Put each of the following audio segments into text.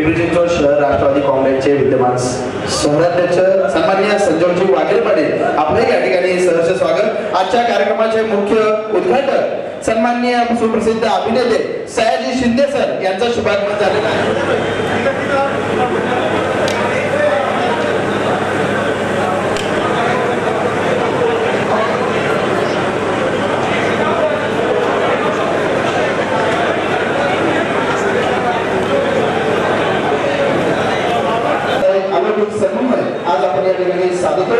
पिंपरी चिंचवड शहर राष्ट्रवादी काँग्रेसचे विद्यमान शहराध्यक्ष सन्माननीय संजयजी वाघेरे पाटील आपले या ठिकाणी सहर्ष स्वागत। आजच्या कार्यक्रमाचे मुख्य उद्घाटक सन्माननीय सुप्रसिद्ध अभिनेते सयाजी शिंदे सर यांचा शुभारंभ झालेला आहे। आज आपण या ठिकाणी साधतो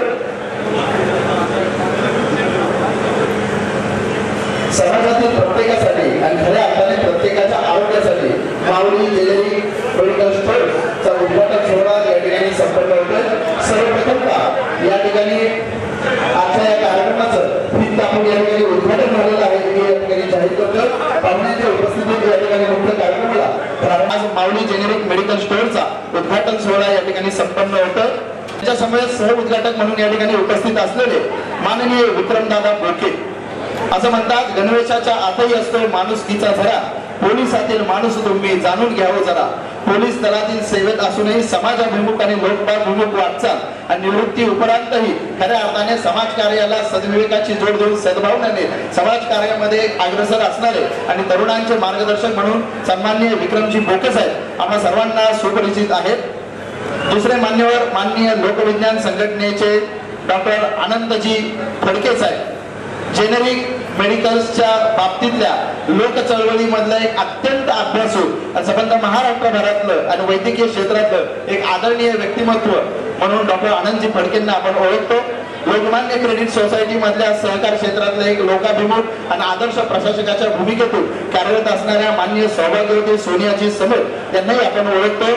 समाजातील प्रत्येकासाठी आणि खऱ्या अर्थाने प्रत्येकाच्या आरोग्यासाठी माऊली ज्वेलरी मेडिकल स्टोअरचा उद्घाटन सोहळा या ठिकाणी संपन्न होतोय। सर्वप्रथमतः या ठिकाणी आजच्या या कार्यक्रमाचं फित आपण या ठिकाणी उद्घाटन झालेलं आहे हे या ठिकाणी जाहीर करतो। पाहुण्यांच्या उपस्थितीत या ठिकाणी मुख्य कार्यक्रमाला आज माऊली जेनेरिक मेडिकल स्टोअरचा उद्घाटन सोहळा या ठिकाणी संपन्न होतं। त्याच्या समवेत सह उद्घाटक म्हणून या ठिकाणी उपस्थित असलेले माननीय विक्रमदादा बोके असं म्हणतात, गणवेशाच्या आतही असतो माणुसकीचा झरा, पोलिसातील माणूस तुम्ही जाणून घ्यावं जरा, पोलीस दलातील सेवेत असूनही समाजाभिमुख आणि लोकभावभिमुख वाटचाल आणि निवृत्ती उपरांतही खऱ्या अर्थाने समाजकार्याला सद्विवेकाची जोड देऊन सद्भावनेने समाजकार्यामध्ये अग्रसर असणारे आणि तरुणांचे मार्गदर्शक म्हणून सन्माननीय विक्रमजी बोके साहेब आम्हा सर्वांना सुपरिचित आहेत। दुसरे मान्यवर माननीय लोकविज्ञान संघटनेचे डॉक्टर आनंदजी फडके साहेब, जेनेरिक मेडिकल्सच्या बाबतीतल्या लोक चळवळीमधलं एक अत्यंत अभ्यासू आणि संबंध महाराष्ट्रभरातलं आणि वैद्यकीय क्षेत्रातलं एक आदरणीय व्यक्तिमत्व म्हणून डॉक्टर आनंदजी फडकेंना आपण ओळखतो। लोकमान्य क्रेडिट सोसायटी मधल्या सहकार क्षेत्रातले एक लोकाभिमुख आणि आदर्श प्रशासकाच्या भूमिकेतून कार्यरत असणाऱ्या माननीय सौभाग्यवती सोनियाजी समोर यांनाही आपण ओळखतो।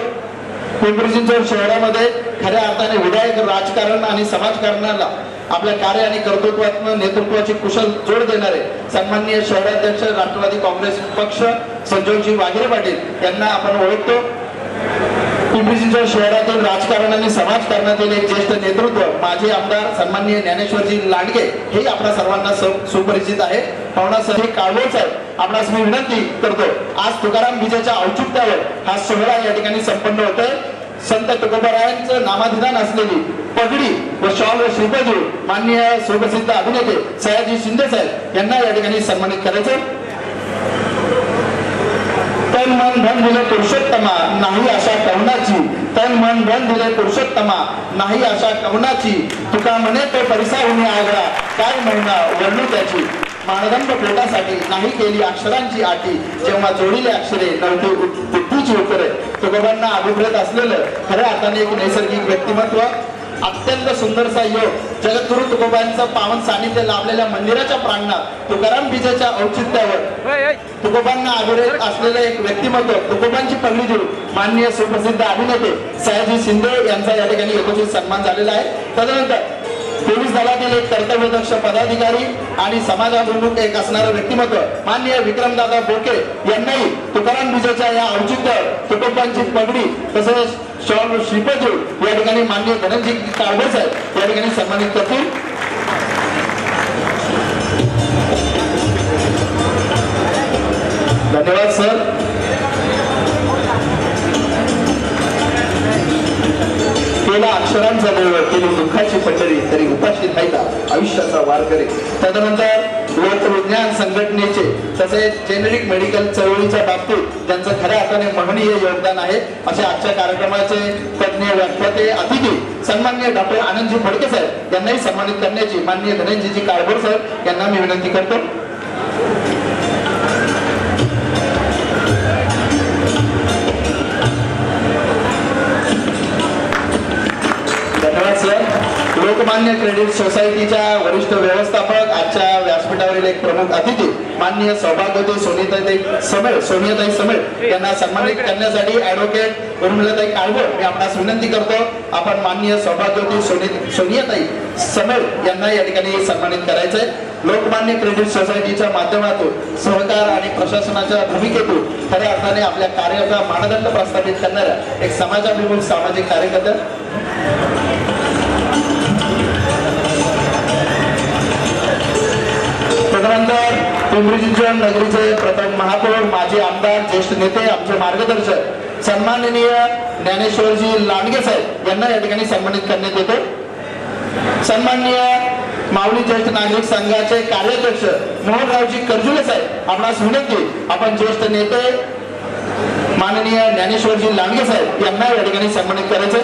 पिंपरी चिंचवड शहरामध्ये खऱ्या अर्थाने विधायक राजकारण आणि समाजकारणाला आपल्या कार्य आणि कर्तृत्वात्मक नेतृत्वाची कुशल जोड देणारे सन्माननीय शहराध्यक्ष राष्ट्रवादी काँग्रेस पक्ष संजयजी वाघेरे पाटील यांना आपण ओळखतो। पिंपरी चिंचवड शहरातील राजकारण आणि समाजकारणातील एक ज्येष्ठ नेतृत्व माजी आमदार सन्माननीय ज्ञानेश्वरजी लांडगे हे आपल्या सर्वांना सुपरिचित आहे। पाहुणासाठी काळवोळ साहेब आपणास मी विनंती करतो, आज तुकाराम बीजेच्या औचित्यावर हा सोहळा या ठिकाणी संपन्न होतोय। संत तुकोबारायांचं नामाभिधान असलेली पगडी व शॉल व श्रीपद माननीय सुप्रसिद्ध अभिनेते सयाजी शिंदे साहेब यांना या ठिकाणी सन्मानित करायचं। तन मन धन दिले पुरुषोत्तमा नाही आशा कवनाची, तन मन धन दिले पुरुषोत्तमा नाही आशा कवनाची, तुका म्हणे तो परिसाहून आगळा काय महिना वर्णू त्याची, मानदंड पोटासाठी नाही केली अक्षरांची आटी, जेव्हा जोडीले अक्षरे नव्हती बुद्धीची उत्तरे। तुकोबांना अभिप्रेत असलेलं खऱ्या अर्थाने एक नैसर्गिक व्यक्तिमत्व, अत्यंत सुंदरसा योग जगद्गुरु तुकोबांचं पावन सानिध्य लाभलेल्या मंदिराच्या प्रांगणात तुकाराम बीजेच्या औचित्यावर तुकोबांना अभिप्रेत असलेलं एक व्यक्तिमत्व तुकोबांची पगडी देऊन माननीय सुप्रसिद्ध अभिनेते सयाजी शिंदे यांचा या ठिकाणी यथोचित सन्मान झालेला आहे। तदनंतर पोलीस दलातील एक कर्तव्यदक्ष पदाधिकारी आणि समाजाभिमुख एक असणारं व्यक्तिमत्व माननीय विक्रमदादा बोके यांनाही तुकाराम बीजेच्या या औचित्यावर तुकोबांची पगडी तसेच शॉल श्रीपद या ठिकाणी माननीय धनंजय काळभोर साहेब या ठिकाणी सन्मानित करतील। धन्यवाद सर। केला अक्षरांचा देव केली दुःखाची पंढरी तरी उपाशी राहिला आयुष्याचा वार करे। तदनंतर लोकविज्ञान संघटनेचे तसेच जेनेरिक मेडिकल चळवळीच्या बाबतीत त्यांचं खऱ्या अर्थाने महनीय योगदान आहे असे आजच्या कार्यक्रमाचे तज्ञ व्याख्याते अतिथी सन्माननीय डॉक्टर आनंदजी फडके साहेब यांनाही सन्मानित करण्याची माननीय धनंजयजी काळभोर साहेब यांना मी विनंती करतो। लोकमान्य क्रेडिट सोसायटीच्या वरिष्ठ व्यवस्थापक आजच्या व्यासपीठावरील एक प्रमुख अतिथी माननीय सौभाग्यवती सोनियाताई समेळ यांना सन्मानित करण्यासाठी ऍडव्होकेट उर्मिलाताई काळभोर मी आपणास विनंती करतो, आपण माननीय सौभाग्यवती सोनियाताई समेळ यांना या ठिकाणी सन्मानित करायचंय। लोकमान्य क्रेडिट सोसायटीच्या माध्यमातून सहकार आणि प्रशासनाच्या भूमिकेतून खऱ्या अर्थाने आपल्या कार्याचा मानदंड प्रस्थापित करणाऱ्या एक समाजाभिमुख सामाजिक कार्यकर्ता तदनंतर पिंपरी चिंचवड नगरीचे प्रथम महापौर, माजी आमदार, ज्येष्ठ नेते, आमचे मार्गदर्शक सन्माननीय ज्ञानेश्वरजी लांडगे साहेब यांना या ठिकाणी सन्मानित करण्यात येतो। सन्माननीय माऊली ज्येष्ठ नागरिक संघाचे कार्याध्यक्ष मोहनरावजी करजुले साहेब, आपणास विनंती, आपण ज्येष्ठ नेते माननीय ज्ञानेश्वरजी लांडगे साहेब यांना या ठिकाणी सन्मानित करायचे।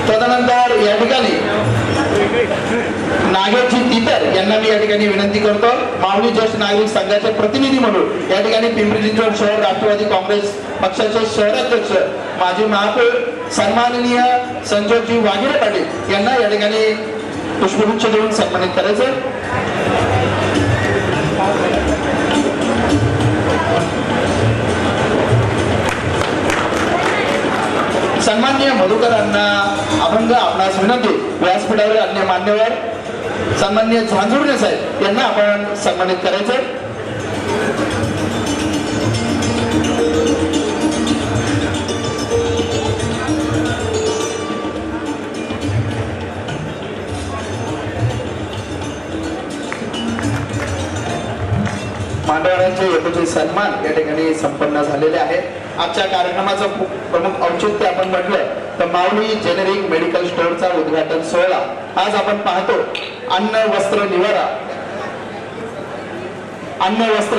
तदनंतर या ठिकाणी नागेशजी तितर यांना मी या ठिकाणी विनंती करतो, माऊली ज्येष्ठ नागरिक संघाचे प्रतिनिधी म्हणून या ठिकाणी पिंपरी चिंचवड शहर राष्ट्रवादी काँग्रेस पक्षाचे शहराध्यक्ष माजी महापौर सन्माननीय संजोगजी वाघेरे पाटील यांना या ठिकाणी पुष्पगुच्छ देऊन सन्मानित करायचे। सन्माननीय मधुकरांना अभंग आपणास विनंती, व्यासपीठावर अन्य मान्यवर सन्माननीय झांजुर्णे साहेब यांना आपण सन्मानित करायचे। मान्यवरांचे यथोचित सन्मान या ठिकाणी संपन्न झालेले आहेत। आजच्या कार्यक्रमाचं प्रमुख औचित्य आपण म्हटलं तर माऊली जेनेरिक मेडिकल स्टोअरचा उद्घाटन सोहळा आज आपण पाहतो। अन्न वस्त्र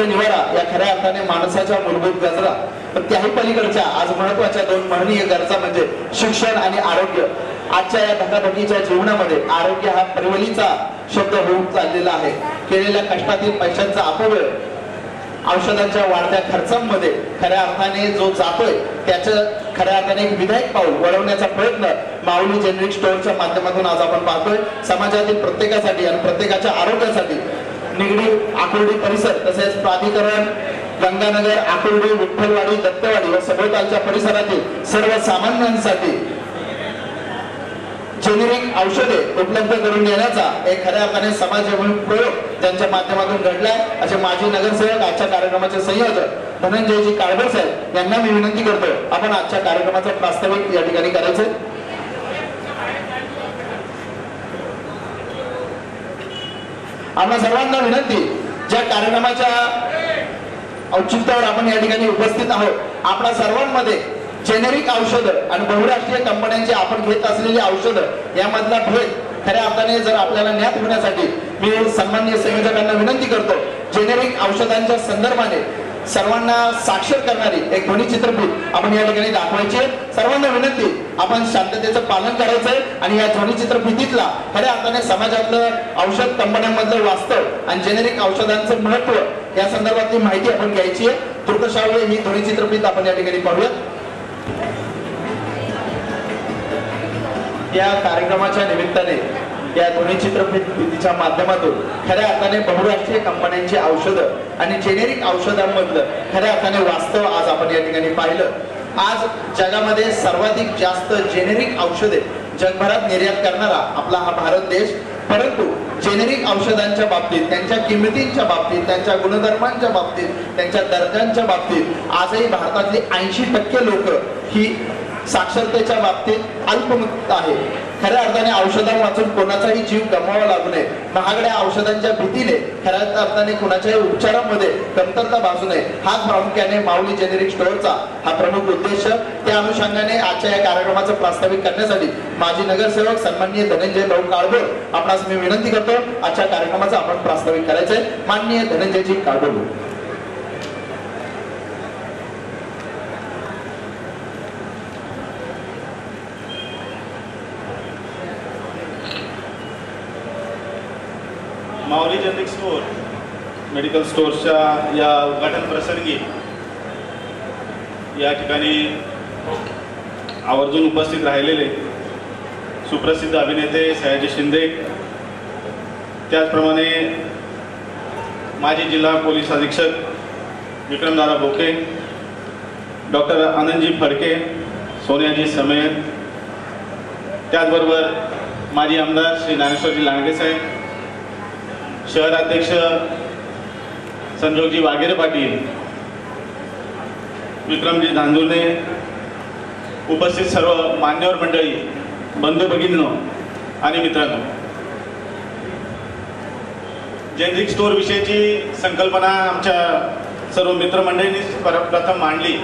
निवारा या खऱ्या अर्थाने माणसाच्या मूलभूत गरजा, पण त्याही पलीकडच्या आज महत्वाच्या दोन महनीय गरजा म्हणजे शिक्षण आणि आरोग्य। आजच्या या धकाधकीच्या जीवनामध्ये आरोग्य हा परिवलीचा शब्द होऊन चाललेला आहे। केलेल्या कष्टातील पैशांचा अपव्यय, औषधांच्या वाढत्या खर्चांमध्ये खऱ्या अर्थाने जो जातोय त्याचं खऱ्या अर्थाने एक विधायक पाऊल वळवण्याचा प्रयत्न माऊली जेनेरिक स्टोअरच्या माध्यमातून आज आपण पाहतोय। समाजातील प्रत्येकासाठी आणि प्रत्येकाच्या आरोग्यासाठी निगडी आकुर्डी परिसर तसेच प्राधिकरण गंगानगर, आकुर्डी, विठ्ठलवाडी, दत्तवाडी व सभोवतालच्या परिसरातील सर्वसामान्यांसाठी जेनेरिक औषधे उपलब्ध करून देण्याचा एक खऱ्या अर्थाने समाजोपयोगी प्रयोग ज्यांच्या माध्यमातून घडलाय असे माजी नगरसेवक आजच्या कार्यक्रमाचे संयोजक धनंजयजी काळभोर साहेब यांना मी विनंती करतो, आपण आजच्या कार्यक्रमाचं प्रास्ताविक या ठिकाणी करायचे। आम्हा सर्वांना विनंती, ज्या कार्यक्रमाच्या औचित्यावर आपण या ठिकाणी उपस्थित आहोत, आपल्या सर्वांमध्ये जेनेरिक औषधं आणि बहुराष्ट्रीय कंपन्यांची आपण घेत असलेली औषधं यामधला भेद खऱ्या अर्थाने जर आपल्याला ज्ञात होण्यासाठी मी सन्माननीय संयोजकांना विनंती करतो, जेनेरिक औषधांच्या संदर्भाने सर्वांना साक्षर करणारी एक ध्वनी चित्रफित आपण या ठिकाणी दाखवायची। सर्वांना विनंती, आपण शांततेचं पालन करायचंय आणि या ध्वनी चित्रफितीतला खऱ्या अर्थाने समाजातलं औषध कंपन्यांमधलं वास्तव आणि जेनेरिक औषधांचं महत्व या संदर्भातली माहिती आपण घ्यायची आहे। तुर्कशावळे ही ध्वनी चित्रफित आपण या ठिकाणी पाहूया। या कार्यक्रमाच्या निमित्ताने या ध्वनी चित्रफितीच्या माध्यमातून खऱ्या अर्थाने बहुराष्ट्रीय कंपन्यांची औषधं आणि जेनेरिक औषधांमधलं खऱ्या अर्थाने वास्तव आज आपण या ठिकाणी पाहिलं। आज जगामध्ये सर्वाधिक जास्त जेनेरिक औषधे जगभरात निर्यात करणारा आपला हा भारत देश, परंतु जेनेरिक औषधांच्या बाबतीत, त्यांच्या किमतींच्या बाबतीत, त्यांच्या गुणधर्मांच्या बाबतीत, त्यांच्या दर्जांच्या बाबतीत आजही भारतातली 80% लोक ही साक्षरतेच्या बाबतीत अल्पमुक्त आहे। खऱ्या अर्थाने औषधांपासून कोणाचाही जीव गमवावा लागू नये, महागड्या औषधांच्या भीतीने खऱ्या अर्थाने कोणाच्याही उपचारांमध्ये कमतरता भासू नये, हाच प्रामुख्याने माऊली जेनेरिक स्टोअरचा हा प्रमुख उद्देश। त्या अनुषंगाने आजच्या या कार्यक्रमाचं प्रास्ताविक करण्यासाठी माजी नगरसेवक सन्माननीय धनंजय भाऊ काळभोर आपणास मी विनंती करतो, आजच्या कार्यक्रमाचं आपण प्रास्ताविक करायचंय। माननीय धनंजयजी काळभोर। माऊली जेनेरिक स्टोअर मेडिकल स्टोअर्सच्या या उद्घाटन प्रसंगी या ठिकाणी आवर्जून उपस्थित राहिलेले सुप्रसिद्ध अभिनेते सयाजी शिंदे, त्याचप्रमाणे माजी जिल्हा पोलीस अधीक्षक विक्रमदादा बोके, डॉक्टर आनंदजी फडके, सोनियाजी समेत, त्याचबरोबर माजी आमदार श्री ज्ञानेश्वरजी लांडगे साहेब, शहराध्यक्ष संजोगजी वाघेरे पाटील, विक्रमजी झांजुर्णे, उपस्थित सर्व मान्यवर मंडळी, बंधू भगिनींनो, आणि मित्रांनो, जेनरिक स्टोअर विषयीची संकल्पना आमच्या सर्व मित्रमंडळींनी प्रथम मांडली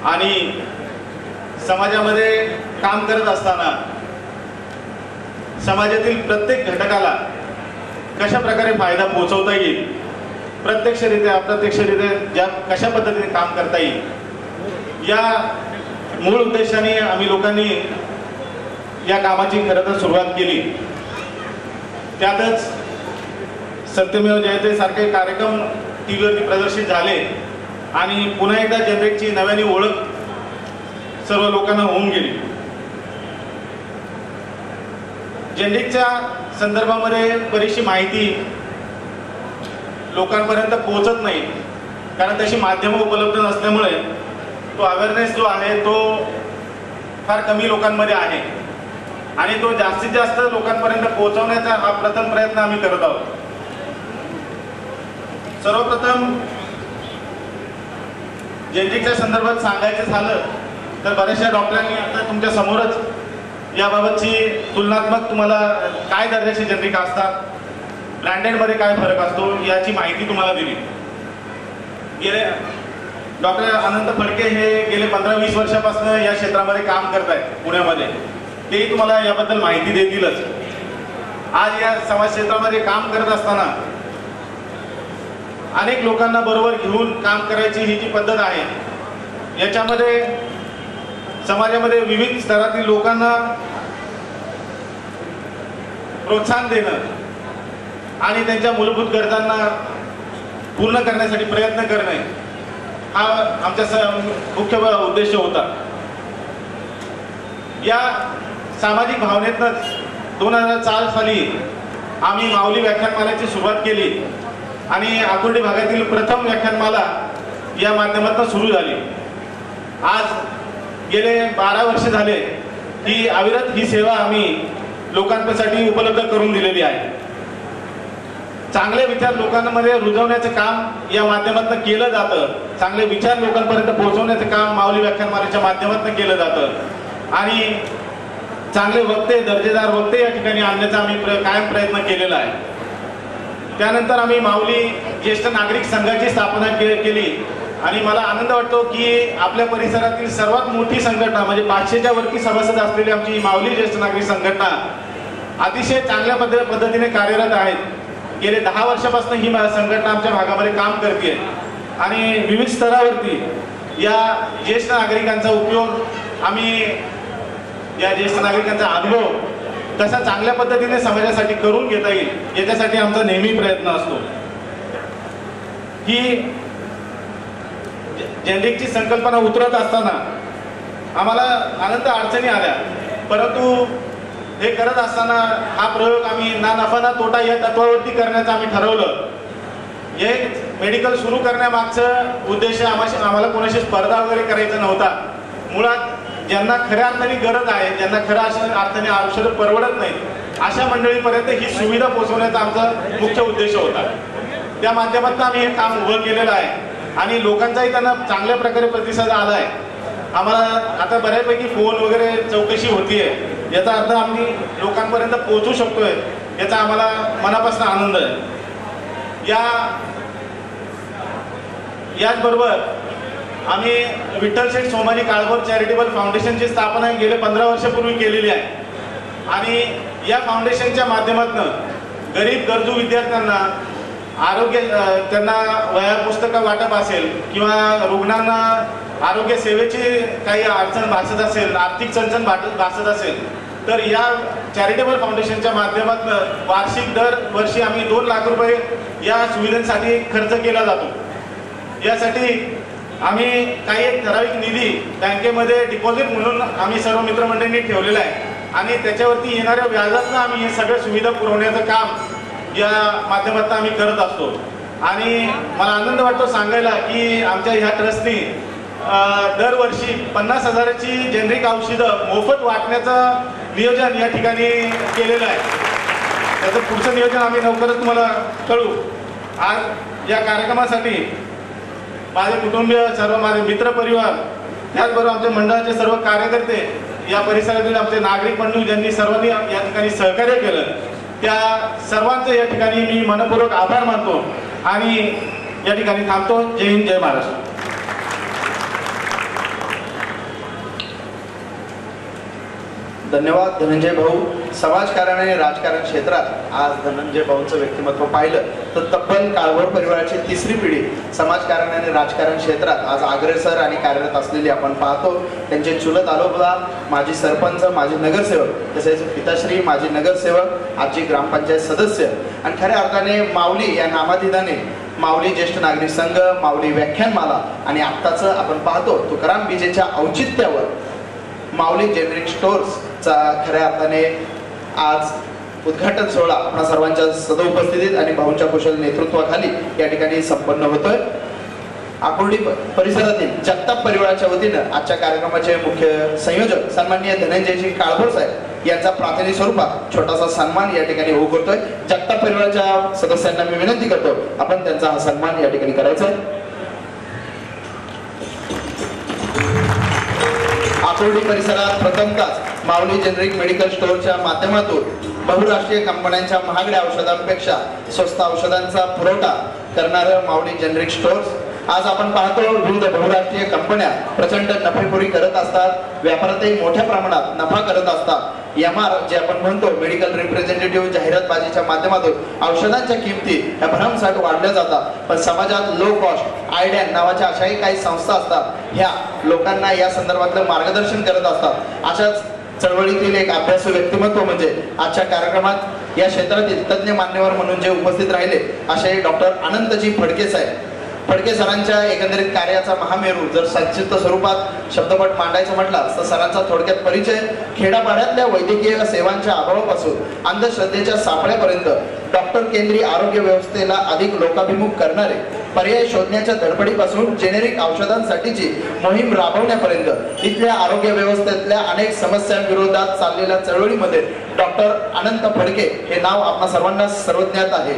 आणि समाजामध्ये काम करत असताना समाजातील प्रत्येक घटकाला कशा प्रकारे फायदा पोहोचवता येईल, प्रत्यक्षरित्या अप्रत्यक्षरित्या कशा पद्धतीने काम करता येईल, या मूळ उद्देशाने आम्ही लोकांनी या कामाची खरं तर सुरुवात केली. त्यातच सत्यमेव जयते सारखे कार्यक्रम टीव्हीवरती प्रदर्शित झाले आणि पुन्हा एकदा जेनरिकची नव्याने ओळख सर्व लोकांना होऊन गेली. जेनरिकच्या संदर्भामध्ये बरीचशी माहिती लोकांपर्यंत पोहोचत नाही, कारण तशी माध्यमं उपलब्ध नसल्यामुळे तो अवेअरनेस जो आहे तो फार कमी लोकांमध्ये आहे आणि तो जास्तीत जास्त लोकांपर्यंत पोहोचवण्याचा हा प्रथम प्रयत्न आम्ही करत आहोत. सर्वप्रथम जेनरिकच्या संदर्भात सांगायचं झालं तर बऱ्याचशा डॉक्टरांनी आता तुमच्या समोरच याबाबतची तुलनात्मक तुम्हाला काय दर्जाचे जेनरिक असतात, ब्रँडेडमध्ये काय फरक असतो याची माहिती तुम्हाला दिली. गेले डॉक्टर अनंत फडके हे गेले 15-20 वर्षापासून या क्षेत्रामध्ये काम करत आहेत पुण्यामध्ये, तेही तुम्हाला याबद्दल माहिती देतीलच. आज या समाज क्षेत्रामध्ये काम करत असताना अनेक लोकांना बरोबर घेऊन काम करायची ही जी पद्धत आहे, याच्यामध्ये समाजामध्ये विविध स्तरातील लोकांना प्रोत्साहन देणं आणि त्यांच्या मूलभूत गरजांना पूर्ण करण्यासाठी प्रयत्न करणे हा आमचा मुख्य उद्देश होता. या सामाजिक भावनेतनंच 2004 साली आम्ही माऊली व्याख्यानमालेची सुरुवात केली आणि आकुर्डी भागातील प्रथम व्याख्यानमाला या माध्यमातून सुरू झाली. आज गेले 12 वर्ष झाले ही अविरत ही सेवा आम्ही लोकांसाठी उपलब्ध करून दिलेली आहे. चांगले विचार लोकांमध्ये रुजवण्याचं काम या माध्यमातून केलं जातं, चांगले विचार लोकांपर्यंत पोहोचवण्याचं काम माऊली व्याख्यानमालेच्या माध्यमातून केलं जातं आणि चांगले वक्ते, दर्जेदार वक्ते या ठिकाणी आणण्याचा आम्ही कायम प्रयत्न केलेला आहे. त्यानंतर आम्ही माऊली ज्येष्ठ नागरिक संघाची स्थापना केली आणि मला आनंद वाटतो की आपल्या परिसरातील सर्वात मोठी संघटना म्हणजे 500च्या वरती सभासद असलेली आमची माऊली ज्येष्ठ नागरिक संघटना अतिशय चांगल्या पद्धतीने कार्यरत आहेत. गेले 10 वर्षापासून ही संघटना आमच्या भागामध्ये काम करते आणि विविध स्तरावरती या ज्येष्ठ नागरिकांचा उपयोग आम्ही या ज्येष्ठ नागरिकांचा अनुभव कसा चांगल्या पद्धतीने समाजासाठी करून घेता येईल याच्यासाठी आमचा नेहमी प्रयत्न असतो. ही जेनरिकची संकल्पना उतरत असताना आम्हाला अनंत अडचणी आल्या, परंतु हे करत असताना हा प्रयोग आम्ही ना नफा ना तोटा या तत्वावरती करण्याचं आम्ही ठरवलं. हे मेडिकल सुरू करण्यामागचं उद्देश आम्हाला कोणाशी स्पर्धा वगैरे करायचा नव्हता. मुळात ज्यांना खऱ्या अर्थाने गरज आहे, ज्यांना खऱ्या अर्थाने औषधं परवडत नाहीत अशा मंडळीपर्यंत ही सुविधा पोहोचवण्याचा आमचा मुख्य उद्देश होता. त्या माध्यमातून आम्ही हे काम उभं केलेलं आहे आणि लोकांचाही त्यांना चांगल्या प्रकारे प्रतिसाद आला आहे. आम्हाला आता बऱ्यापैकी फोन वगैरे चौकशी होतीये, याचा अर्थ आम्ही लोकांपर्यंत पोहोचू शकतोय याचा आम्हाला मनापासून आनंद आहे. याचबरोबर आम्ही विठ्ठल शेठ सोमाजी काळभोर चॅरिटेबल फाउंडेशनची स्थापना गेले 15 वर्षापूर्वी केलेली आहे आणि या फाउंडेशनच्या माध्यमातून गरीब गरजू विद्यार्थ्यांना आरोग्य, त्यांना वह्या पुस्तकं वाटप असेल किंवा रुग्णांना आरोग्य सेवेची काही अडचण भासत असेल, आर्थिक चणचण भासत असेल तर या चॅरिटेबल फाउंडेशनच्या माध्यमातून वार्षिक दरवर्षी आम्ही 2 लाख रुपये या सुविधांसाठी खर्च केला जातो. यासाठी आम्ही काही एक ठराविक निधी बँकेमध्ये डिपॉझिट म्हणून आम्ही सर्व मित्रमंडळींनी ठेवलेला आहे आणि त्याच्यावरती येणाऱ्या व्याजातून आम्ही हे सगळ्या सुविधा पुरवण्याचं काम या माध्यमातून आम्ही करत असतो. आणि मला आनंद वाटतो सांगायला की आमच्या ह्या ट्रस्टनी दरवर्षी 50,000ची जेनरिक औषधं मोफत वाटण्याचं नियोजन या ठिकाणी केलेलं आहे. त्याचं पुढचं नियोजन आम्ही लवकरच तुम्हाला कळवू. आज या कार्यक्रमासाठी माझे कुटुंबीय, सर्व माझे मित्रपरिवार, त्याचबरोबर आमच्या मंडळाचे सर्व कार्यकर्ते या परिसरातील आमचे नागरिक बंधू ज्यांनी सर्वांनी या ठिकाणी सहकार्य केलं, त्या सर्वांचं या ठिकाणी मी मनपूर्वक आभार मानतो आणि या ठिकाणी थांबतो. जय हिंद, जय महाराष्ट्र. धन्यवाद धनंजय भाऊ. समाजकारण आणि राजकारण क्षेत्रात आज धनंजय भाऊंचं व्यक्तिमत्व पाहिलं तर तब्बल काळभोर परिवाराची तिसरी पिढी समाजकारण आणि राजकारण क्षेत्रात आज अग्रेसर आणि कार्यरत असलेली आपण पाहतो. त्यांचे चुलत आलोबा, माजी सरपंच, माजी नगरसेवक, तसेच पिताश्री माजी नगरसेवक, आजी ग्रामपंचायत सदस्य आणि खऱ्या अर्थाने माऊली या नामाधीनाने माऊली ज्येष्ठ नागरिक संघ, माऊली व्याख्यानमाला आणि आत्ताचं आपण पाहतो तुकाराम बीजेच्या औचित्यावर माऊली जेनेरिक स्टोअर्सचा खऱ्या अर्थाने आज उद्घाटन सोहळा आपल्या सर्वांच्या सदउपस्थितीत आणि भाऊंच्या कुशल नेतृत्वाखाली या ठिकाणी संपन्न होतोय. आकुर्डी परिसरातील जगताप परिवाराच्या वतीनं आजच्या कार्यक्रमाचे मुख्य संयोजक सन्माननीय धनंजयजी काळभोर साहेब यांचा प्रातिनिधिक स्वरूपात छोटासा सन्मान या ठिकाणी होऊ करतोय. जगताप परिवाराच्या सदस्यांना मी विनंती करतो आपण त्यांचा हा सन्मान या ठिकाणी करायचा आहे. आकुर्डी परिसरात प्रथमतःच माऊली जेनेरिक मेडिकल स्टोअरच्या माध्यमातून बहुराष्ट्रीय कंपन्यांच्या महागड्या औषधांपेक्षा स्वस्त औषधांचा पुरवठा करणारं माऊली जेनेरिक स्टोअर्स. आज आपण पाहतो विविध बहुराष्ट्रीय कंपन्या प्रचंड नफेखोरी करत असतात, व्यापारातही मोठ्या प्रमाणात नफा करत असतात. MR जे आपण म्हणतो मेडिकल रिप्रेझेंटेटिव्ह जाहिरातबाजीच्या माध्यमातून औषधांच्या किमती या भरमसाठ वाढल्या जातात. पण समाजात लो कॉस्ट आयडॅन नावाच्या अशाही काही संस्था असतात, ह्या लोकांना या संदर्भातलं मार्गदर्शन करत असतात. अशाच चळवळीतील एक अभ्यासू व्यक्तिमत्व म्हणजे आजच्या कार्यक्रमात या क्षेत्रातील तज्ज्ञ मान्यवर म्हणून जे उपस्थित राहिले असे डॉक्टर अनंतजी फडके साहेब. फडके सरांच्या एकंदरीत कार्याचा महामेरू जर संक्षिप्त स्वरूपात शब्दपट मांडायचं म्हटलं तर सरांचा थोडक्यात परिचय खेडापाड्यातल्या वैद्यकीय सेवांच्या अभावापासून अंधश्रद्धेच्या सापळ्यापर्यंत डॉक्टर केंद्रीय आरोग्य व्यवस्थेला अधिक लोकाभिमुख करणारे पर्याय शोधण्याच्या धडपडीपासून जेनेरिक औषधांसाठीची मोहीम राबवण्यापर्यंत इथल्या आरोग्य व्यवस्थेतल्या अनेक समस्यांविरोधात चाललेल्या चळवळीमध्ये डॉक्टर अनंत फडके हे नाव आपणा सर्वांना सर्वज्ञात आहे.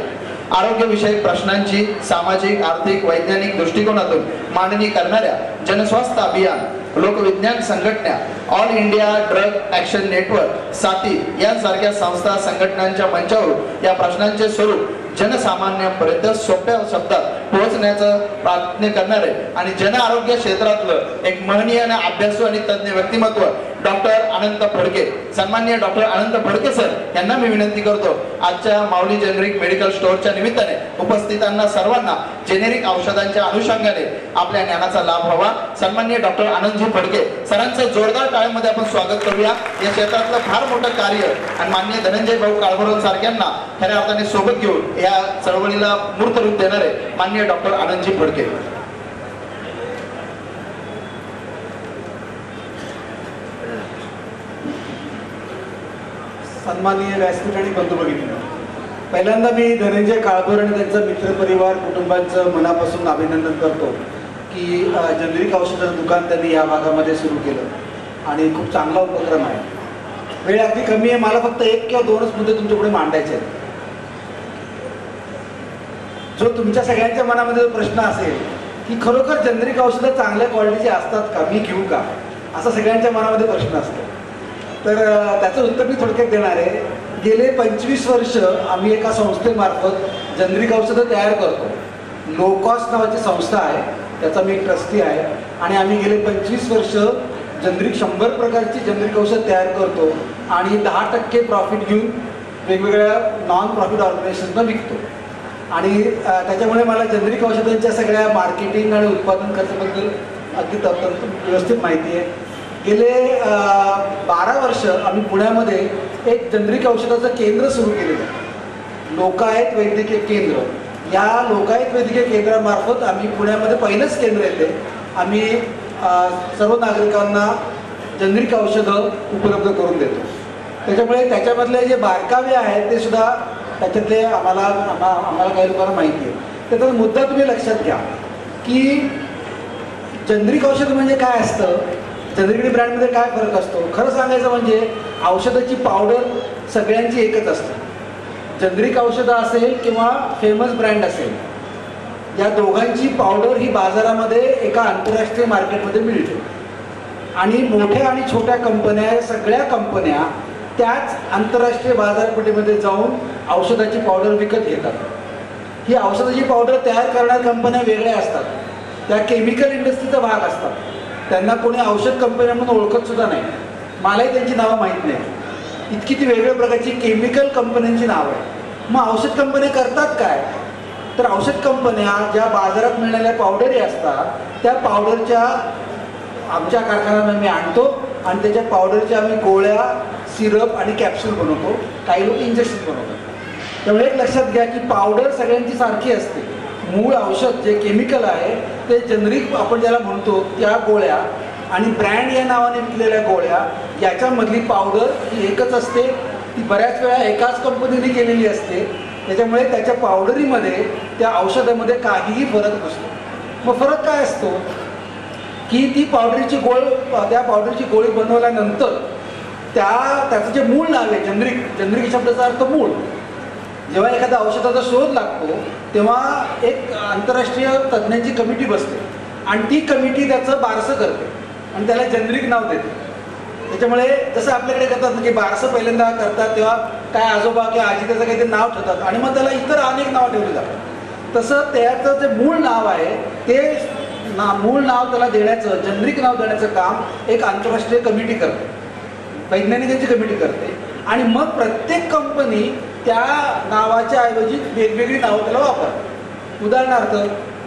आरोग्यविषयक प्रश्नांची सामाजिक, आर्थिक, वैज्ञानिक दृष्टिकोनातून मांडणी करणाऱ्या जनस्वास्थ्य अभियान, लोकविज्ञान संघटना, all India drug action network, साथी यांसारख्या संस्था संघटनांच्या मंचावरून या प्रश्नांचे स्वरूप जनसामान्यांपर्यंत सोप्या शब्दात पोहोचण्याचा प्रयत्न करणारे आणि जन आरोग्य क्षेत्रातलं एक महनीय आणि अभ्यासू आणि तज्ञ व्यक्तिमत्व डॉक्टर अनंत फडके. सन्माननीय डॉक्टर अनंत फडके सर यांना मी विनंती करतो आजच्या माऊली जेनेरिक मेडिकल स्टोअरच्या निमित्ताने उपस्थितांना सर्वांना जेनेरिक औषधांच्या अनुषंगाने आपल्या ज्ञानाचा लाभ व्हावा. सन्माननीय डॉक्टर आनंदजी फडके सरांचं जोरदार टाळ्यांमध्ये आपण स्वागत करूया. या क्षेत्रातलं फार मोठं कार्य आणि माननीय धनंजय भाऊ काळभोर सारख्यांना खऱ्या अर्थाने सोबत घेऊन या चळवळीला मूर्त रूप देणारे माननीय डॉक्टर आनंदजी फडके. सन्माननीय व्यासपीठ आणि बंधू भगिनी, पहिल्यांदा मी धनंजय काळभोर आणि त्यांचा मित्रपरिवार कुटुंबांचं मनापासून अभिनंदन करतो की जेनेरिक औषधाचं दुकान त्यांनी या भागामध्ये सुरू केलं आणि खूप चांगला उपक्रम आहे. वेळ अगदी कमी आहे, मला फक्त 1 किंवा 2च मुद्दे तुमच्यापुढे मांडायचे आहेत. जो तुमच्या सगळ्यांच्या मनामध्ये जो प्रश्न असेल की खरोखर जेनेरिक औषधं चांगल्या क्वालिटीची असतात का, मी घेऊ का, असा सगळ्यांच्या मनामध्ये प्रश्न असतो. तर त्याचं उत्तर मी थोडक्यात देणार आहे. गेले 25 वर्ष आम्ही एका संस्थेमार्फत जेनेरिक औषधं तयार करतो. लो कॉस्ट नावाची संस्था आहे, त्याचा मी ट्रस्टी आहे आणि आम्ही गेले 25 वर्ष जेनेरिक 100 प्रकारची जेनेरिक औषध तयार करतो आणि 10% प्रॉफिट घेऊन वेगवेगळ्या नॉन प्रॉफिट ऑर्गनायझेशन्सना विकतो. आणि त्याच्यामुळे मला जेनेरिक औषधांच्या सगळ्या मार्केटिंग आणि उत्पादन खर्चाबद्दल अगदी व्यवस्थित माहिती आहे. गेले 12 वर्ष आम्ही पुण्यामध्ये एक जेनेरिक औषधाचं केंद्र सुरू केलेलं आहे, लोकायत वैद्यकीय केंद्र. या लोकायत वैद्यकीय केंद्रामार्फत आम्ही पुण्यामध्ये पहिलंच केंद्र येते. आम्ही सर्व नागरिकांना जेनेरिक औषधं उपलब्ध करून देतो. त्याच्यामुळे त्याच्यामधले जे बारकावे आहेत ते सुद्धा त्याच्यातले आम्हाला काही लोकांना माहिती आहे. त्याचा मुद्दा तुम्ही लक्षात घ्या की जेनेरिक औषध म्हणजे काय असतं, जेनेरिक आणि ब्रँडमध्ये काय फरक असतो. खरं सांगायचं म्हणजे औषधाची पावडर सगळ्यांची एकच असते. जेनेरिक औषधं असेल किंवा फेमस ब्रँड असेल, या दोघांची पावडर ही बाजारामध्ये एका आंतरराष्ट्रीय मार्केटमध्ये मिळते. आणि मोठ्या आणि छोट्या कंपन्या, सगळ्या कंपन्या त्याच आंतरराष्ट्रीय बाजारपेठेमध्ये जाऊन औषधाची पावडर विकत घेतात. ही औषधाची पावडर तयार करणाऱ्या कंपन्या वेगळ्या असतात, त्या केमिकल इंडस्ट्रीचा भाग असतात. त्यांना कोणी औषध कंपन्या म्हणून ओळखत सुद्धा नाही. मलाही त्यांची नावं माहीत नाही. इतकी ती वेगवेगळ्या प्रकारची केमिकल कंपन्यांची नावं आहे. मग औषध कंपन्या करतात काय, तर औषध कंपन्या ज्या बाजारात मिळणाऱ्या पावडरी असतात त्या पावडरच्या आमच्या कारखान्यात आम्ही आणतो आणि त्याच्या पावडरच्या आम्ही गोळ्या, सिरप आणि कॅप्सूल बनवतो. काही लोक इंजेक्शन बनवतात. त्यामुळे एक लक्षात घ्या की पावडर सगळ्यांची सारखी असते. मूळ औषध जे केमिकल आहे ते जनरिक आपण ज्याला म्हणतो त्या गोळ्या आणि ब्रँड या नावाने विकलेल्या गोळ्या याच्यामधली पावडर ही एकच असते. ती बऱ्याच वेळा एकाच कंपनीने केलेली असते. त्याच्यामुळे त्याच्या पावडरीमध्ये त्या औषधामध्ये काहीही फरक नसतो. मग फरक काय असतो की ती त्या पावडरची गोळी बनवल्यानंतर त्याचं जे मूळ नाव आहे जनरिक शब्दाचा अर्थ मूळ. जेव्हा एखाद्या औषधाचा शोध लागतो तेव्हा एक आंतरराष्ट्रीय तज्ज्ञांची कमिटी बसते आणि ती कमिटी त्याचं बारसं करते आणि त्याला जनरिक नाव देते. त्याच्यामुळे जसं आपल्याकडे करतात ना की बारसं पहिल्यांदा करतात तेव्हा काय आजोबा किंवा आजी त्याचं काहीतरी नाव ठेवतात आणि मग त्याला इतर अनेक नावं ठेवली जातात. तसं त्याचं जे मूळ नाव आहे ते मूळ नाव त्याला देण्याचं, जनरिक नाव देण्याचं काम एक आंतरराष्ट्रीय कमिटी करते, वैज्ञानिकांची कमिटी करते. आणि मग प्रत्येक कंपनी त्या नावाच्या ऐवजी वेगवेगळी नावं त्याला वापरतात. उदाहरणार्थ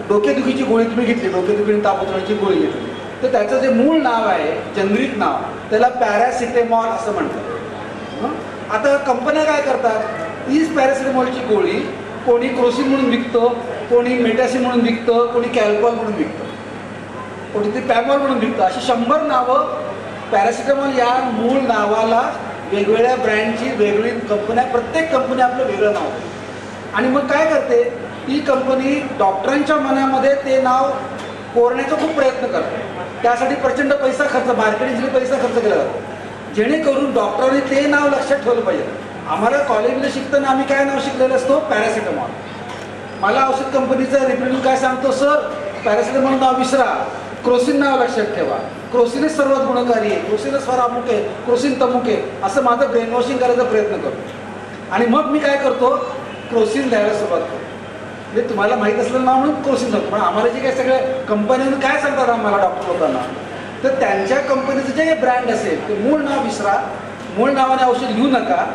डोकेदुखीची गोळी तुम्ही घेतली, डोकेदुखी ताप उतरण्याची गोळी घेतली, तर त्याचं जे मूळ नाव आहे जनरिक नाव त्याला पॅरासिटेमॉल असं म्हणतात. आता कंपन्या काय करतात, तीच पॅरासिटेमॉलची गोळी कोणी क्रोसिन म्हणून विकतं, कोणी मेटासिन म्हणून विकतं, कोणी कॅल्पॉल म्हणून विकतं, कोणी ते पॅमॉल म्हणून विकतं. अशी 100 नावं पॅरासिटेमॉल या मूळ नावाला वेगवेगळ्या ब्रँडची वेगळी कंपन्या, प्रत्येक कंपनी आपलं वेगळं नाव देते. आणि मग काय करते ती कंपनी, डॉक्टरांच्या मनामध्ये ते नाव कोरण्याचा खूप प्रयत्न करते. त्यासाठी प्रचंड पैसा खर्च, मार्केटिंगसाठी पैसा खर्च केला जातो, जेणेकरून डॉक्टरांनी ते नाव लक्षात ठेवलं पाहिजे. आम्हाला कॉलेजमध्ये शिकताना आम्ही काय नाव शिकलेलं असतो, पॅरासिटेमॉल. मला औषध कंपनीचा रिप्रेझेंटेटिव्ह काय सांगतो, सर पॅरासिटेमॉल नाव विसरा, क्रोसिन नाव लक्षात ठेवा, क्रोसिनच सर्वात गुणकारी आहे, क्रोसिनच फार अमुक आहे, क्रोसिन तमुक आहे, असं माझं ब्रेन वॉशिंग करायचा प्रयत्न करतो. आणि मग मी काय करतो, क्रोसिन द्यायला सुरुवात करतो. म्हणजे तुम्हाला माहीत असलेलं नाव म्हणून क्रोसिन सांगतो. पण आम्हाला जे काही सगळ्या कंपन्यांनी काय सांगतात आम्हाला डॉक्टर लोकांना, तर त्यांच्या कंपनीचं जे ब्रँड असेल ते मूळ नाव विसरा, मूळ नावाने औषध लिहू नका.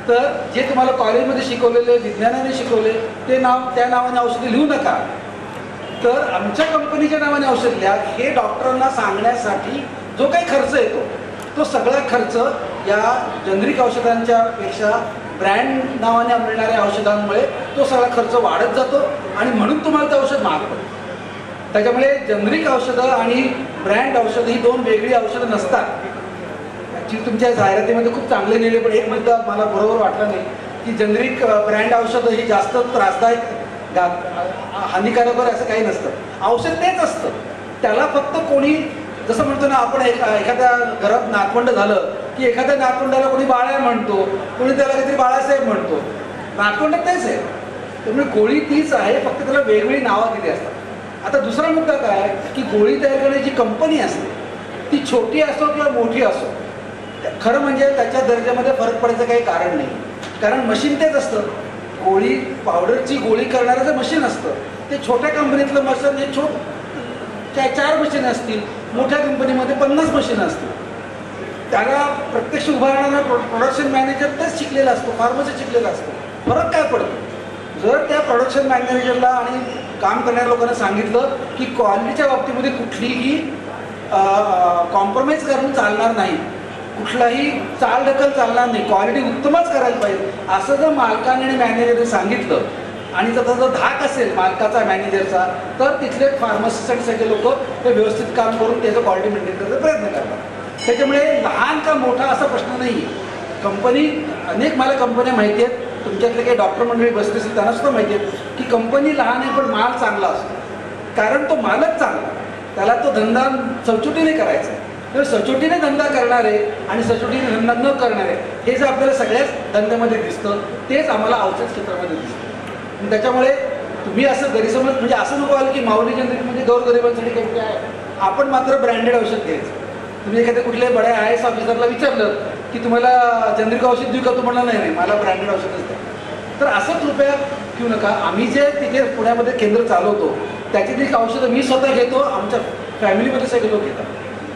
तर जे तुम्हाला कॉलेजमध्ये शिकवलेले, विज्ञानाने शिकवले ते नाव, त्या नावाने औषधं लिहू नका. तर आमच्या कंपनीच्या नावाने औषध लिहा. हे डॉक्टरांना सांगण्यासाठी जो काही खर्च येतो तो सगळा खर्च या जनरिक औषधांच्या पेक्षा ब्रँड नावाने मिळणाऱ्या औषधांमुळे तो सगळा खर्च वाढत जातो आणि म्हणून तुम्हाला ते औषध महाग पडतं. त्याच्यामुळे जनरिक औषधं आणि ब्रँड औषधं ही दोन वेगळी औषधं नसतात. ॲक्च्युली तुमच्या जाहिरातीमध्ये खूप चांगले लिहिले, पण एक मुद्दा मला बरोबर वाटला नाही की जनरिक ब्रँड औषधं ही जास्त त्रासदायक, हानिकारक वगैरे असं काही नसतं. औषध तेच असतं, त्याला फक्त कोणी, जसं म्हणतो ना आपण एखाद्या घरात नातवंड झालं की एखाद्या नातवंडाला कोणी बाळा म्हणतो, कोणी त्याला काहीतरी बाळासाहेब म्हणतो. नातवंड तेच आहे, त्यामुळे गोळी तीच आहे, फक्त त्याला वेगवेगळी नावं दिली असतात. आता दुसरा मुद्दा काय की गोळी तयार करण्याची कंपनी असते ती छोटी असो किंवा मोठी असो, खरं म्हणजे त्याच्या दर्जामध्ये फरक पडायचं काही कारण नाही, कारण मशीन तेच असतं. गोळी, पावडरची गोळी करणारं मशीन असतं ते छोट्या कंपनीतलं मशीन हे 4 मशीन असतील, मोठ्या कंपनीमध्ये 50 मशीन असतील. त्याला प्रत्यक्ष उभारणारा प्रोडक्शन मॅनेजर तेच शिकलेला असतो, फार्मसी शिकलेला असतो. फरक काय पडतो, जर त्या प्रोडक्शन मॅनेजरला आणि काम करणाऱ्या लोकांना सांगितलं की क्वालिटीच्या बाबतीमध्ये कुठलीही कॉम्प्रोमाइज करून चालणार नाही, कुठलाही चालढकल चालणार नाही, क्वालिटी उत्तमच करायला पाहिजे, असं जर मालकाने आणि मॅनेजरने सांगितलं आणि त्याचा जर धाक असेल मालकाचा, मॅनेजरचा, तर तिथले फार्मसिस्टसाठी सगळे लोक ते व्यवस्थित काम करून त्याचं क्वालिटी मेंटेन करण्याचा प्रयत्न करतात. त्याच्यामुळे लहान का मोठा असा प्रश्न नाही आहे. कंपनी, अनेक मला कंपन्या माहिती आहेत, तुमच्यातले काही डॉक्टर मंडळी बसले असेल त्यांना सुद्धा माहिती आहे की कंपनी लहान आहे पण माल चांगला असतो, कारण तो मालच चांगला, त्याला तो धंदा सचोटीने करायचा आहे. तर सचोटीने धंदा करणारे आणि सचोटीने धंदा न करणारे हे जे आपल्याला सगळ्याच धंद्यामध्ये दिसतं तेच आम्हाला औषध क्षेत्रामध्ये दिसतं. त्याच्यामुळे तुम्ही असं गैरसमज, म्हणजे असं नको आलं की माऊली जनरिक म्हणजे गोरगरिबांसाठी काही आहे, आपण मात्र ब्रँडेड औषध घ्यायचं. तुम्ही एखाद्या कुठल्या बड्या IAS ऑफिसरला विचारलं की तुम्हाला जनरिक औषध देऊ का, तो म्हणला नाही मला ब्रँडेड औषधच द्या. तर असं कृपया घेऊ नका. आम्ही जे तिथे पुण्यामध्ये केंद्र चालवतो त्याची ती औषधं मी स्वतः घेतो, आमच्या फॅमिलीमध्ये सगळे लोक घेतात,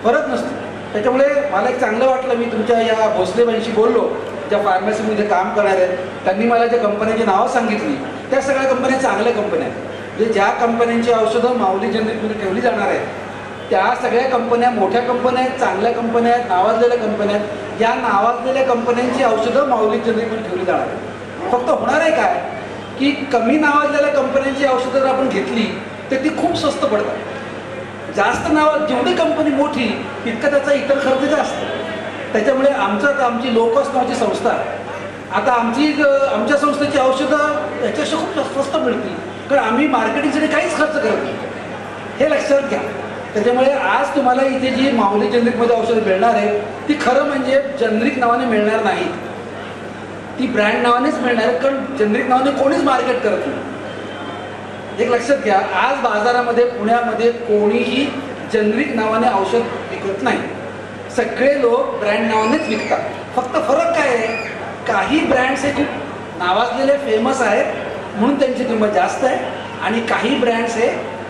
फरक नसतो. त्याच्यामुळे मला एक चांगलं वाटलं, मी तुमच्या या भोसलेबाईंशी बोललो ज्या फार्मसीमध्ये काम करणार आहेत. त्यांनी मला ज्या कंपन्यांची नावं सांगितली त्या सगळ्या कंपन्या चांगल्या कंपन्या आहेत. म्हणजे ज्या कंपन्यांची औषधं माऊली जनरिकमध्ये ठेवली जाणार आहेत त्या सगळ्या कंपन्या मोठ्या कंपन्या आहेत, चांगल्या कंपन्या आहेत, नावाजलेल्या कंपन्या आहेत. या नावाजलेल्या कंपन्यांची औषधं माऊली जनरिकमध्ये ठेवली जाणार आहेत. फक्त होणार आहे काय की कमी नावाजलेल्या कंपन्यांची औषधं जर आपण घेतली तर ती खूप स्वस्त पडतात. जास्त नाव जेवढी कंपनी मोठी तितकं त्याचा इतर खर्च जास्त. त्याच्यामुळे आमची लोकॉस्ट नावाची संस्था, आता आमच्या संस्थेची औषधं याच्यापेक्षा खूप स्वस्त मिळतील कारण आम्ही मार्केटिंगसाठी काहीच खर्च करत नाही, हे लक्षात घ्या. त्याच्यामुळे आज तुम्हाला इथे जी माऊली जनरिकमध्ये औषधं मिळणार आहे ती खरं म्हणजे जनरिक नावाने मिळणार नाही, ती ब्रँड नावानेच मिळणार आहे. कारण जनरिक नावाने कोणीच मार्केट करत नाही. एक लक्षात घ्या, आज बाजारामध्ये पुण्यामध्ये कोणीही जनरिक नावाने औषध विकत नाही, सगळे लोक ब्रँड नावानेच विकतात. फक्त फरक काय आहे, काही ब्रँड्स हे खूप नावाजलेले फेमस आहेत म्हणून त्यांची किंमत जास्त आहे आणि काही ब्रँड्स हे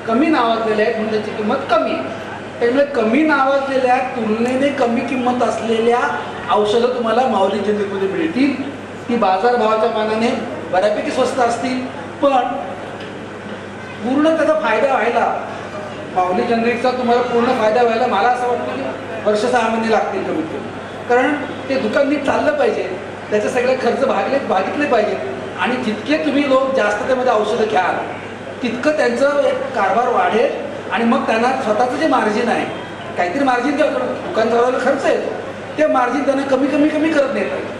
कमी नावाजलेले आहेत म्हणून त्याची किंमत कमी आहे. त्यामुळे कमी नावाजलेल्या तुलनेने कमी किंमत असलेल्या औषधं तुम्हाला माऊली जनरिकमध्ये मिळतील. ती बाजारभावाच्या मानाने बऱ्यापैकी स्वस्त असतील, पण पूर्ण त्याचा फायदा व्हायला, माऊली जनरिकचा तुम्हाला पूर्ण फायदा व्हायला मला असं वाटतं की वर्ष 6 महिने लागतील कमीत कमी. कारण ते दुकान नीट चाललं पाहिजे, त्याचे सगळे खर्च भागितले पाहिजेत आणि जितके तुम्ही लोक जास्त त्यामध्ये औषधं घ्याल तितकं त्यांचं एक कारभार वाढेल आणि मग त्यांना स्वतःचं जे मार्जिन आहे, काहीतरी मार्जिन द्यावं, दुकान चालवायला खर्च येतो, ते मार्जिन त्यांना कमी कमी कमी करत नाही पाहिजे.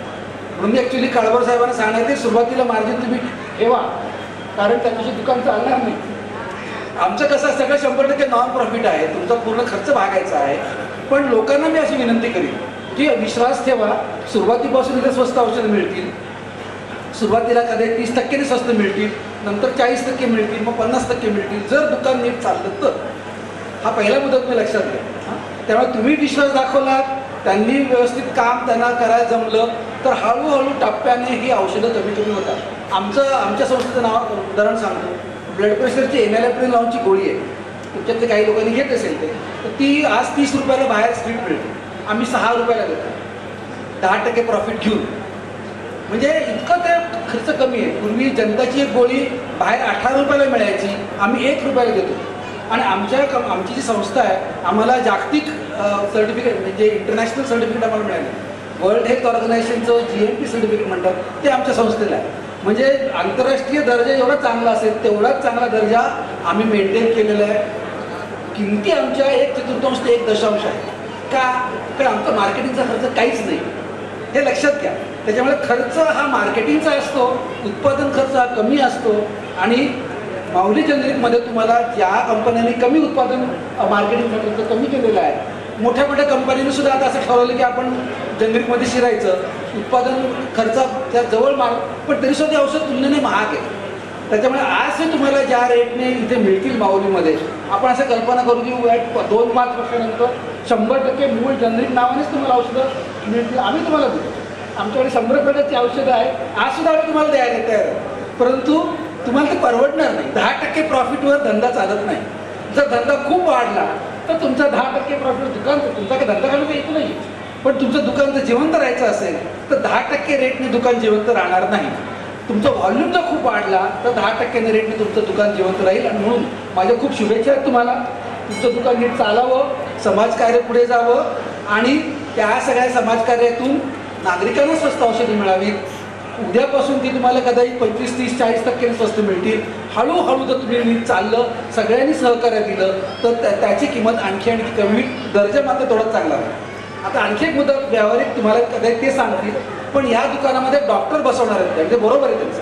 म्हणून मी ॲक्च्युली काळभोर साहेबांना सांगायचे सुरुवातीला मार्जिन तुम्ही ठेवा कारण त्याच्याशी दुकान चालणार नाही. आमचं कसं सगळं 100% नॉन प्रॉफिट आहे, तुमचा पूर्ण खर्च भागायचा आहे. पण लोकांना मी अशी विनंती करीन की विश्वास ठेवा, सुरुवातीपासून इथे स्वस्त औषधं मिळतील, सुरुवातीला कधी 30% स्वस्त मिळतील, नंतर 40% मिळतील, मग 50% मिळतील जर दुकान नीट चाललं तर. हा पहिला मुद्दा तुम्ही लक्षात घ्या. त्यामुळे तुम्ही विश्वास दाखवलात, त्यांनी व्यवस्थित काम त्यांना करायला जमलं तर हळूहळू टप्प्याने ही औषधं कमी कमी होतात. आमच्या संस्थेचं नाव उदाहरण सांगतो, ब्लड प्रेशरची एनॅलिप्रिल नावाची गोळी आहे, तुमच्यातले काही लोकांनी घेत असेल तर ती आज 30 रुपयाला बाहेर स्ट्रीट मिळते, आम्ही 6 रुपयाला देतो, 10% प्रॉफिट घेऊन. म्हणजे इतकं ते खर्च कमी आहे. पूर्वी जनताची एक गोळी बाहेर 18 रुपयाला मिळायची, आम्ही 1 रुपयाला देतो. आणि आमची जी संस्था आहे आम्हाला जागतिक सर्टिफिकेट म्हणजे इंटरनॅशनल सर्टिफिकेट आम्हाला मिळाले. वर्ल्ड हेल्थ ऑर्गनायझेशनचं GMP सर्टिफिकेट म्हणतात ते आमच्या संस्थेला आहे. म्हणजे आंतरराष्ट्रीय दर्जा एवढा चांगला असेल तेवढाच चांगला दर्जा आम्ही मेंटेन केलेला आहे. किमती आमच्या 1/4 ते 1 आहे. का? कारण आमचा मार्केटिंगचा खर्च काहीच नाही, हे लक्षात घ्या. त्याच्यामुळे खर्च हा मार्केटिंगचा असतो, उत्पादन खर्च हा कमी असतो. आणि माऊली जनरिकमध्ये तुम्हाला ज्या कंपन्यांनी कमी उत्पादन मार्केटिंग खर्च कमी केलेलं आहे, मोठ्या मोठ्या कंपनीने सुद्धा आता असं ठरवलं की आपण जनरिकमध्ये शिरायचं, उत्पादन खर्चाच्या जवळ पण तरीसुद्धा ते औषध तुलनेने महाग आहे. त्याच्यामुळे आज हे तुम्हाला ज्या रेटने इथे मिळतील माऊलीमध्ये, आपण असं कल्पना करू की 2-5 वर्षानंतर 100% मूळ जनरिक नावानेच तुम्हाला औषधं मिळतील. आम्ही तुम्हाला देतो, आमच्याकडे 100% औषधं आहे, आज सुद्धा आम्ही तुम्हाला द्यायला तयार आहे. परंतु तुम्हाला ते परवडणार नाही. 10% प्रॉफिटवर धंदा चालत नाही. जर धंदा खूप वाढला तर तुमचा 10% प्रॉफिट दुकान, तुमचा काही धंदा काढून येत नाही, पण तुमचं दुकान जर जिवंत राहायचं असेल तर 10% रेटने दुकान जिवंत राहणार नाही. तुमचा व्हॉल्यूम जर खूप वाढला तर 10% रेटने तुमचं दुकान जिवंत राहील. आणि म्हणून माझ्या खूप शुभेच्छा आहेत तुम्हाला. तुमचं दुकान नीट चालावं, समाजकार्य पुढे जावं आणि त्या सगळ्या समाजकार्यातून नागरिकांना स्वस्त औषधी मिळावीत. उद्यापासून ती तुम्हाला कदाचित 25-30-40% स्वस्त मिळतील. हळूहळू जर तुम्ही नीट चाललं, सगळ्यांनी सहकार्य दिलं तर त्याची किंमत आणखी कमी, दर्जा मात्र थोडा चांगला होईल. आता आणखी एक मुद्दा व्यावहारिक तुम्हाला कदाचित ते सांगतील, पण या दुकानामध्ये डॉक्टर बसवणार आहेत, ते बरोबर आहे त्यांचं.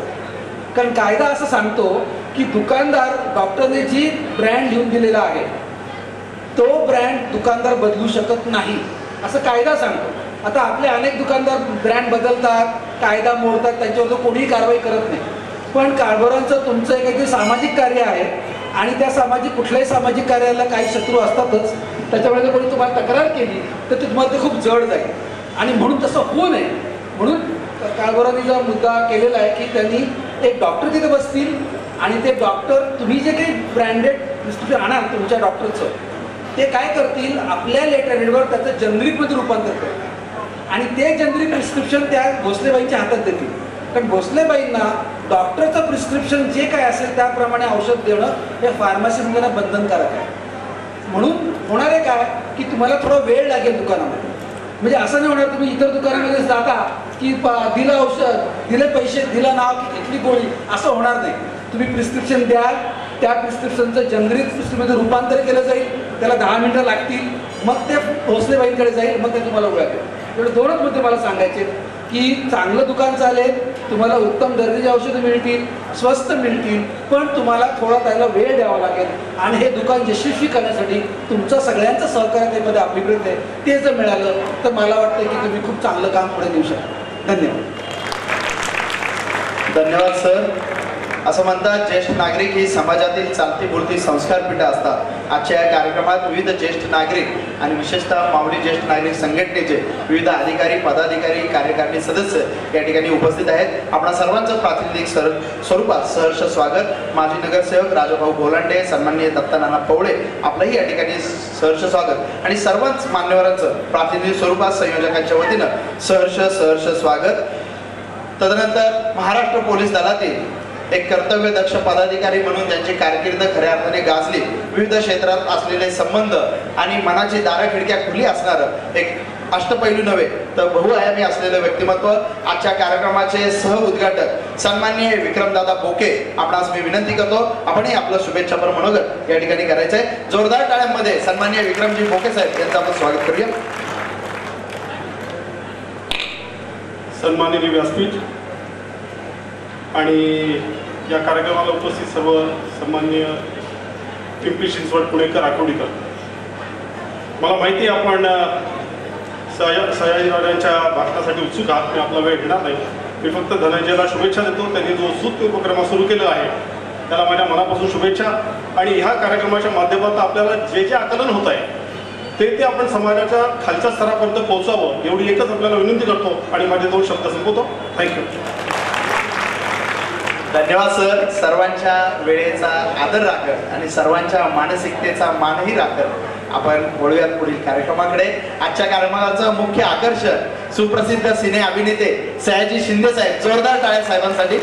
कारण कायदा असं सांगतो की दुकानदार, डॉक्टरने जी ब्रँड लिहून दिलेला आहे तो ब्रँड दुकानदार बदलू शकत नाही, असं कायदा सांगतो. आता आपले अनेक दुकानदार ब्रँड बदलतात, कायदा मोडतात, त्यांच्यावर कोणीही कारवाई करत नाही. पण कारभारांचं तुमचं काहीतरी सामाजिक कार्य आहे आणि त्या कुठल्याही सामाजिक कार्याला काही शत्रू असतातच. त्याच्यामुळे जर कोणी तुम्हाला तक्रार केली तर तुम्हाला ते खूप जड जाईल आणि म्हणून तसं होऊ नये म्हणून काळभोरांनी जो मुद्दा केलेला आहे की त्यांनी एक डॉक्टर तिथे बसतील आणि ते डॉक्टर तुम्ही जे काही ब्रँडेड प्रिस्क्रिप्शन आणाल तुमच्या डॉक्टरचं ते काय करतील आपल्या लेटरवर त्याचं जनरिकमध्ये रूपांतर करतील आणि ते जनरिक प्रिस्क्रिप्शन त्या भोसलेबाईंच्या हातात देतील. कारण भोसलेबाईंना डॉक्टरचं प्रिस्क्रिप्शन जे काय असेल त्याप्रमाणे औषध देणं हे फार्मसीमध्ये बंधनकारक आहे. म्हणून होणार आहे काय की तुम्हाला थोडा वेळ लागेल दुकानामध्ये. म्हणजे असं नाही होणार तुम्ही इतर दुकानामध्ये जाता की दिलं औषध दिले पैसे दिलं नाव की घेतली गोळी असं होणार नाही. तुम्ही प्रिस्क्रिप्शन द्याल त्या प्रिस्क्रिप्शनचं जनरिक प्रिस्क्रिप्शनमध्ये रूपांतर केलं जाईल. त्याला 10 मिनिटं लागतील मग ते भोसलेबाईंकडे जाईल मग ते तुम्हाला ओळखेल. एवढे दोनच मुद्दे मला सांगायचे की चांगलं दुकान चालेल तुम्हाला उत्तम दर्जाची औषधं मिळतील स्वस्त मिळतील पण तुम्हाला थोडा त्याला वेळ द्यावा लागेल आणि हे दुकान यशस्वी करण्यासाठी तुमचं सगळ्यांचं सहकार्य त्यामध्ये आपलीकडे आहे. ते जर मिळालं तर मला वाटतं की तुम्ही खूप चांगलं काम पुढे देऊ शकता. धन्यवाद. धन्यवाद सर. असं म्हणतात ज्येष्ठ नागरिक ही समाजातील चालती बोलती संस्कारपीठं असतात. आजच्या या कार्यक्रमात विविध ज्येष्ठ नागरिक आणि विशेषतः माऊली ज्येष्ठ नागरिक संघटनेचे विविध अधिकारी पदाधिकारी कार्यकारिणी सदस्य या ठिकाणी उपस्थित आहेत. आपणा सर्वांचं प्रातिनिधिक स्वरूपात सहर्ष स्वागत. माजी नगरसेवक राजाभाऊ गोलांडे सन्माननीय दत्तानाना पवळे आपलंही या ठिकाणी सहर्ष स्वागत आणि सर्वच मान्यवरांचं प्रातिनिधिक स्वरूपात संयोजकांच्या वतीनं सहर्ष स्वागत. तदनंतर महाराष्ट्र पोलीस दलातील एक कर्तव्यदक्ष पदाधिकारी म्हणून त्यांची कारकीर्द खऱ्या अर्थाने गाजली. विविध क्षेत्रात असलेले संबंध आणि मनाची दारं खिडक्या खुली असणारं एक अष्टपैलू नव्हे तर बहुआयामी असलेलं व्यक्तिमत्व आजच्या कार्यक्रमाचे सह उद्घाटक सन्माननीय विक्रमदादा बोके आपणास मी विनंती करतो आपणही आपलं शुभेच्छापर मनोगत या ठिकाणी करायचंय. जोरदार टाळ्यांमध्ये सन्माननीय विक्रमजी बोके साहेब यांचं आपण स्वागत करूया. सन्माननीय व्यासपीठ आणि या कार्यक्रमाला उपस्थित सर्व सन्माननीय पिंपरी चिंचवड पुणेकर आठवडीकर. मला माहिती आहे आपण सयाजीरावांच्या भाषणासाठी उत्सुक आहात. मी आपला वेळ घेणार नाही. मी फक्त धनंजयला शुभेच्छा देतो. त्यांनी जो स्तुत्य उपक्रम सुरू केला आहे त्याला माझ्या मनापासून शुभेच्छा. आणि ह्या कार्यक्रमाच्या माध्यमातून आपल्याला जे आकलन होत आहे ते आपण समाजाच्या खालच्या स्तरापर्यंत पोहोचावं एवढी एकच आपल्याला विनंती करतो आणि माझे 2 शब्द संपवतो. थँक्यू. धन्यवाद सर. सर्वांच्या वेळेचा आदर राखत आणि सर्वांच्या मानसिकतेचा मानही राखत आपण वळूयात पुढील कार्यक्रमाकडे. आजच्या कार्यक्रमाचं मुख्य आकर्षण सुप्रसिद्ध सिने अभिनेते सयाजी शिंदे साहेब. जोरदार टाळ्या साहेबांसाठी.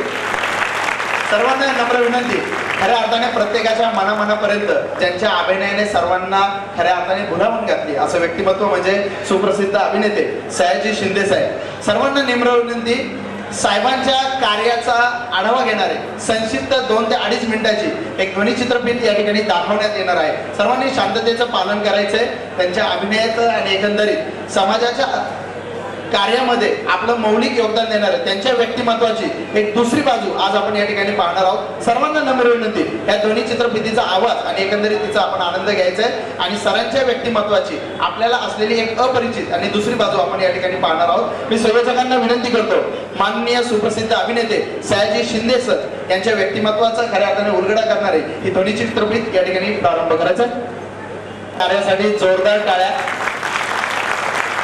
सर्वांना नम्र विनंती खऱ्या अर्थाने प्रत्येकाच्या मनामनापर्यंत ज्यांच्या अभिनयाने सर्वांना खऱ्या अर्थाने भुलावून घातली असं व्यक्तिमत्व म्हणजे सुप्रसिद्ध अभिनेते सयाजी शिंदे साहेब. सर्वांना नम्र विनंती साहेबांच्या कार्याचा आढावा घेणारे संक्षिप्त 2 ते 2.5 मिनिटाची एक ध्वनिचित्रफित या ठिकाणी दाखवण्यात येणार आहे. सर्वांनी शांततेचं पालन करायचंय. त्यांच्या अभिनयाचं आणि एकंदरीत समाजाच्या कार्यामध्ये आपलं मौलिक योगदान देणार त्यांच्या व्यक्तिमत्वाची एक दुसरी बाजू आज आपण या ठिकाणी पाहणार आहोत. सर्वांना नम्र विनंती या ध्वनी चित्रफितीचा आवाज आणि एकंदरीत तिचा आपण आनंद घ्यायचा आहे आणि सरांच्या व्यक्तिमत्वाची आपल्याला असलेली एक अपरिचित आणि दुसरी बाजू आपण या ठिकाणी पाहणार आहोत. मी संयोजकांना विनंती करतो माननीय सुप्रसिद्ध अभिनेते सयाजी शिंदे सर यांच्या व्यक्तिमत्वाचा खऱ्या अर्थाने उलगडा करणारे ही ध्वनी चित्रफित या ठिकाणी प्रारंभ करायचा. कार्यासाठी जोरदार टाळ्या.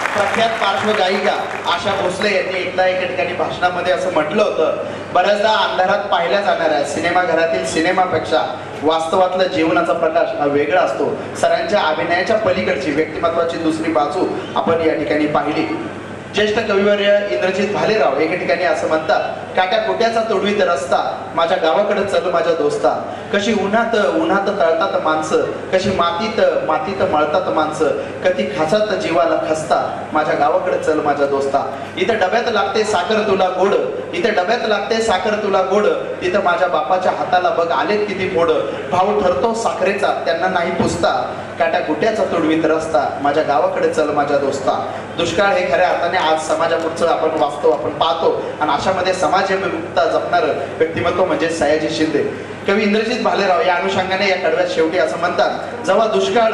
प्रख्यात पार्श्वगायिका आशा भोसले यांनी एकदा एका ठिकाणी भाषणामध्ये असं म्हटलं होतं, बऱ्याचदा अंधारात पाहिल्या जाणाऱ्या सिनेमाघरातील सिनेमापेक्षा वास्तवातला जीवनाचा प्रकाश हा वेगळा असतो. सरांच्या अभिनयाच्या पलीकडची व्यक्तिमत्वाची दुसरी बाजू आपण या ठिकाणी पाहिली. ज्येष्ठ कविवर्य इंद्रजित भालेराव एके ठिकाणी असं म्हणतात, काट्या कोट्याचा तोडवीत रस्ता माझ्या गावाकडे चल माझ्या दोस्ता. कशी उन्हात उन्हात तळतात माणसं, कशी मातीत मातीत मळतात माणसं, कधी खासात जीवाला खसता माझ्या गावाकडे चल माझ्या दोस्ता. इथं डब्यात लागते साखर तुला गोड, इथं डब्यात लागते साखर तुला गोड, तिथं माझ्या बापाच्या हाताला बघ आलेत किती फोड. भाऊ ठरतो साखरेचा त्यांना नाही पुसता, काट्या कुट्याचा तोडवीत रस्ता माझ्या गावाकडे चल माझ्या दोस्ता. दुष्काळ हे खऱ्या अर्थाने आज समाजापुढचं आपण वाचतो, आपण पाहतो आणि अशामध्ये समाजविमुक्तता जपणारं व्यक्तिमत्व म्हणजे सयाजी शिंदे. कवी इंद्रजित भालेराव या अनुषंगाने या कडव्यात शेवटी असं म्हणतात, जेव्हा दुष्काळ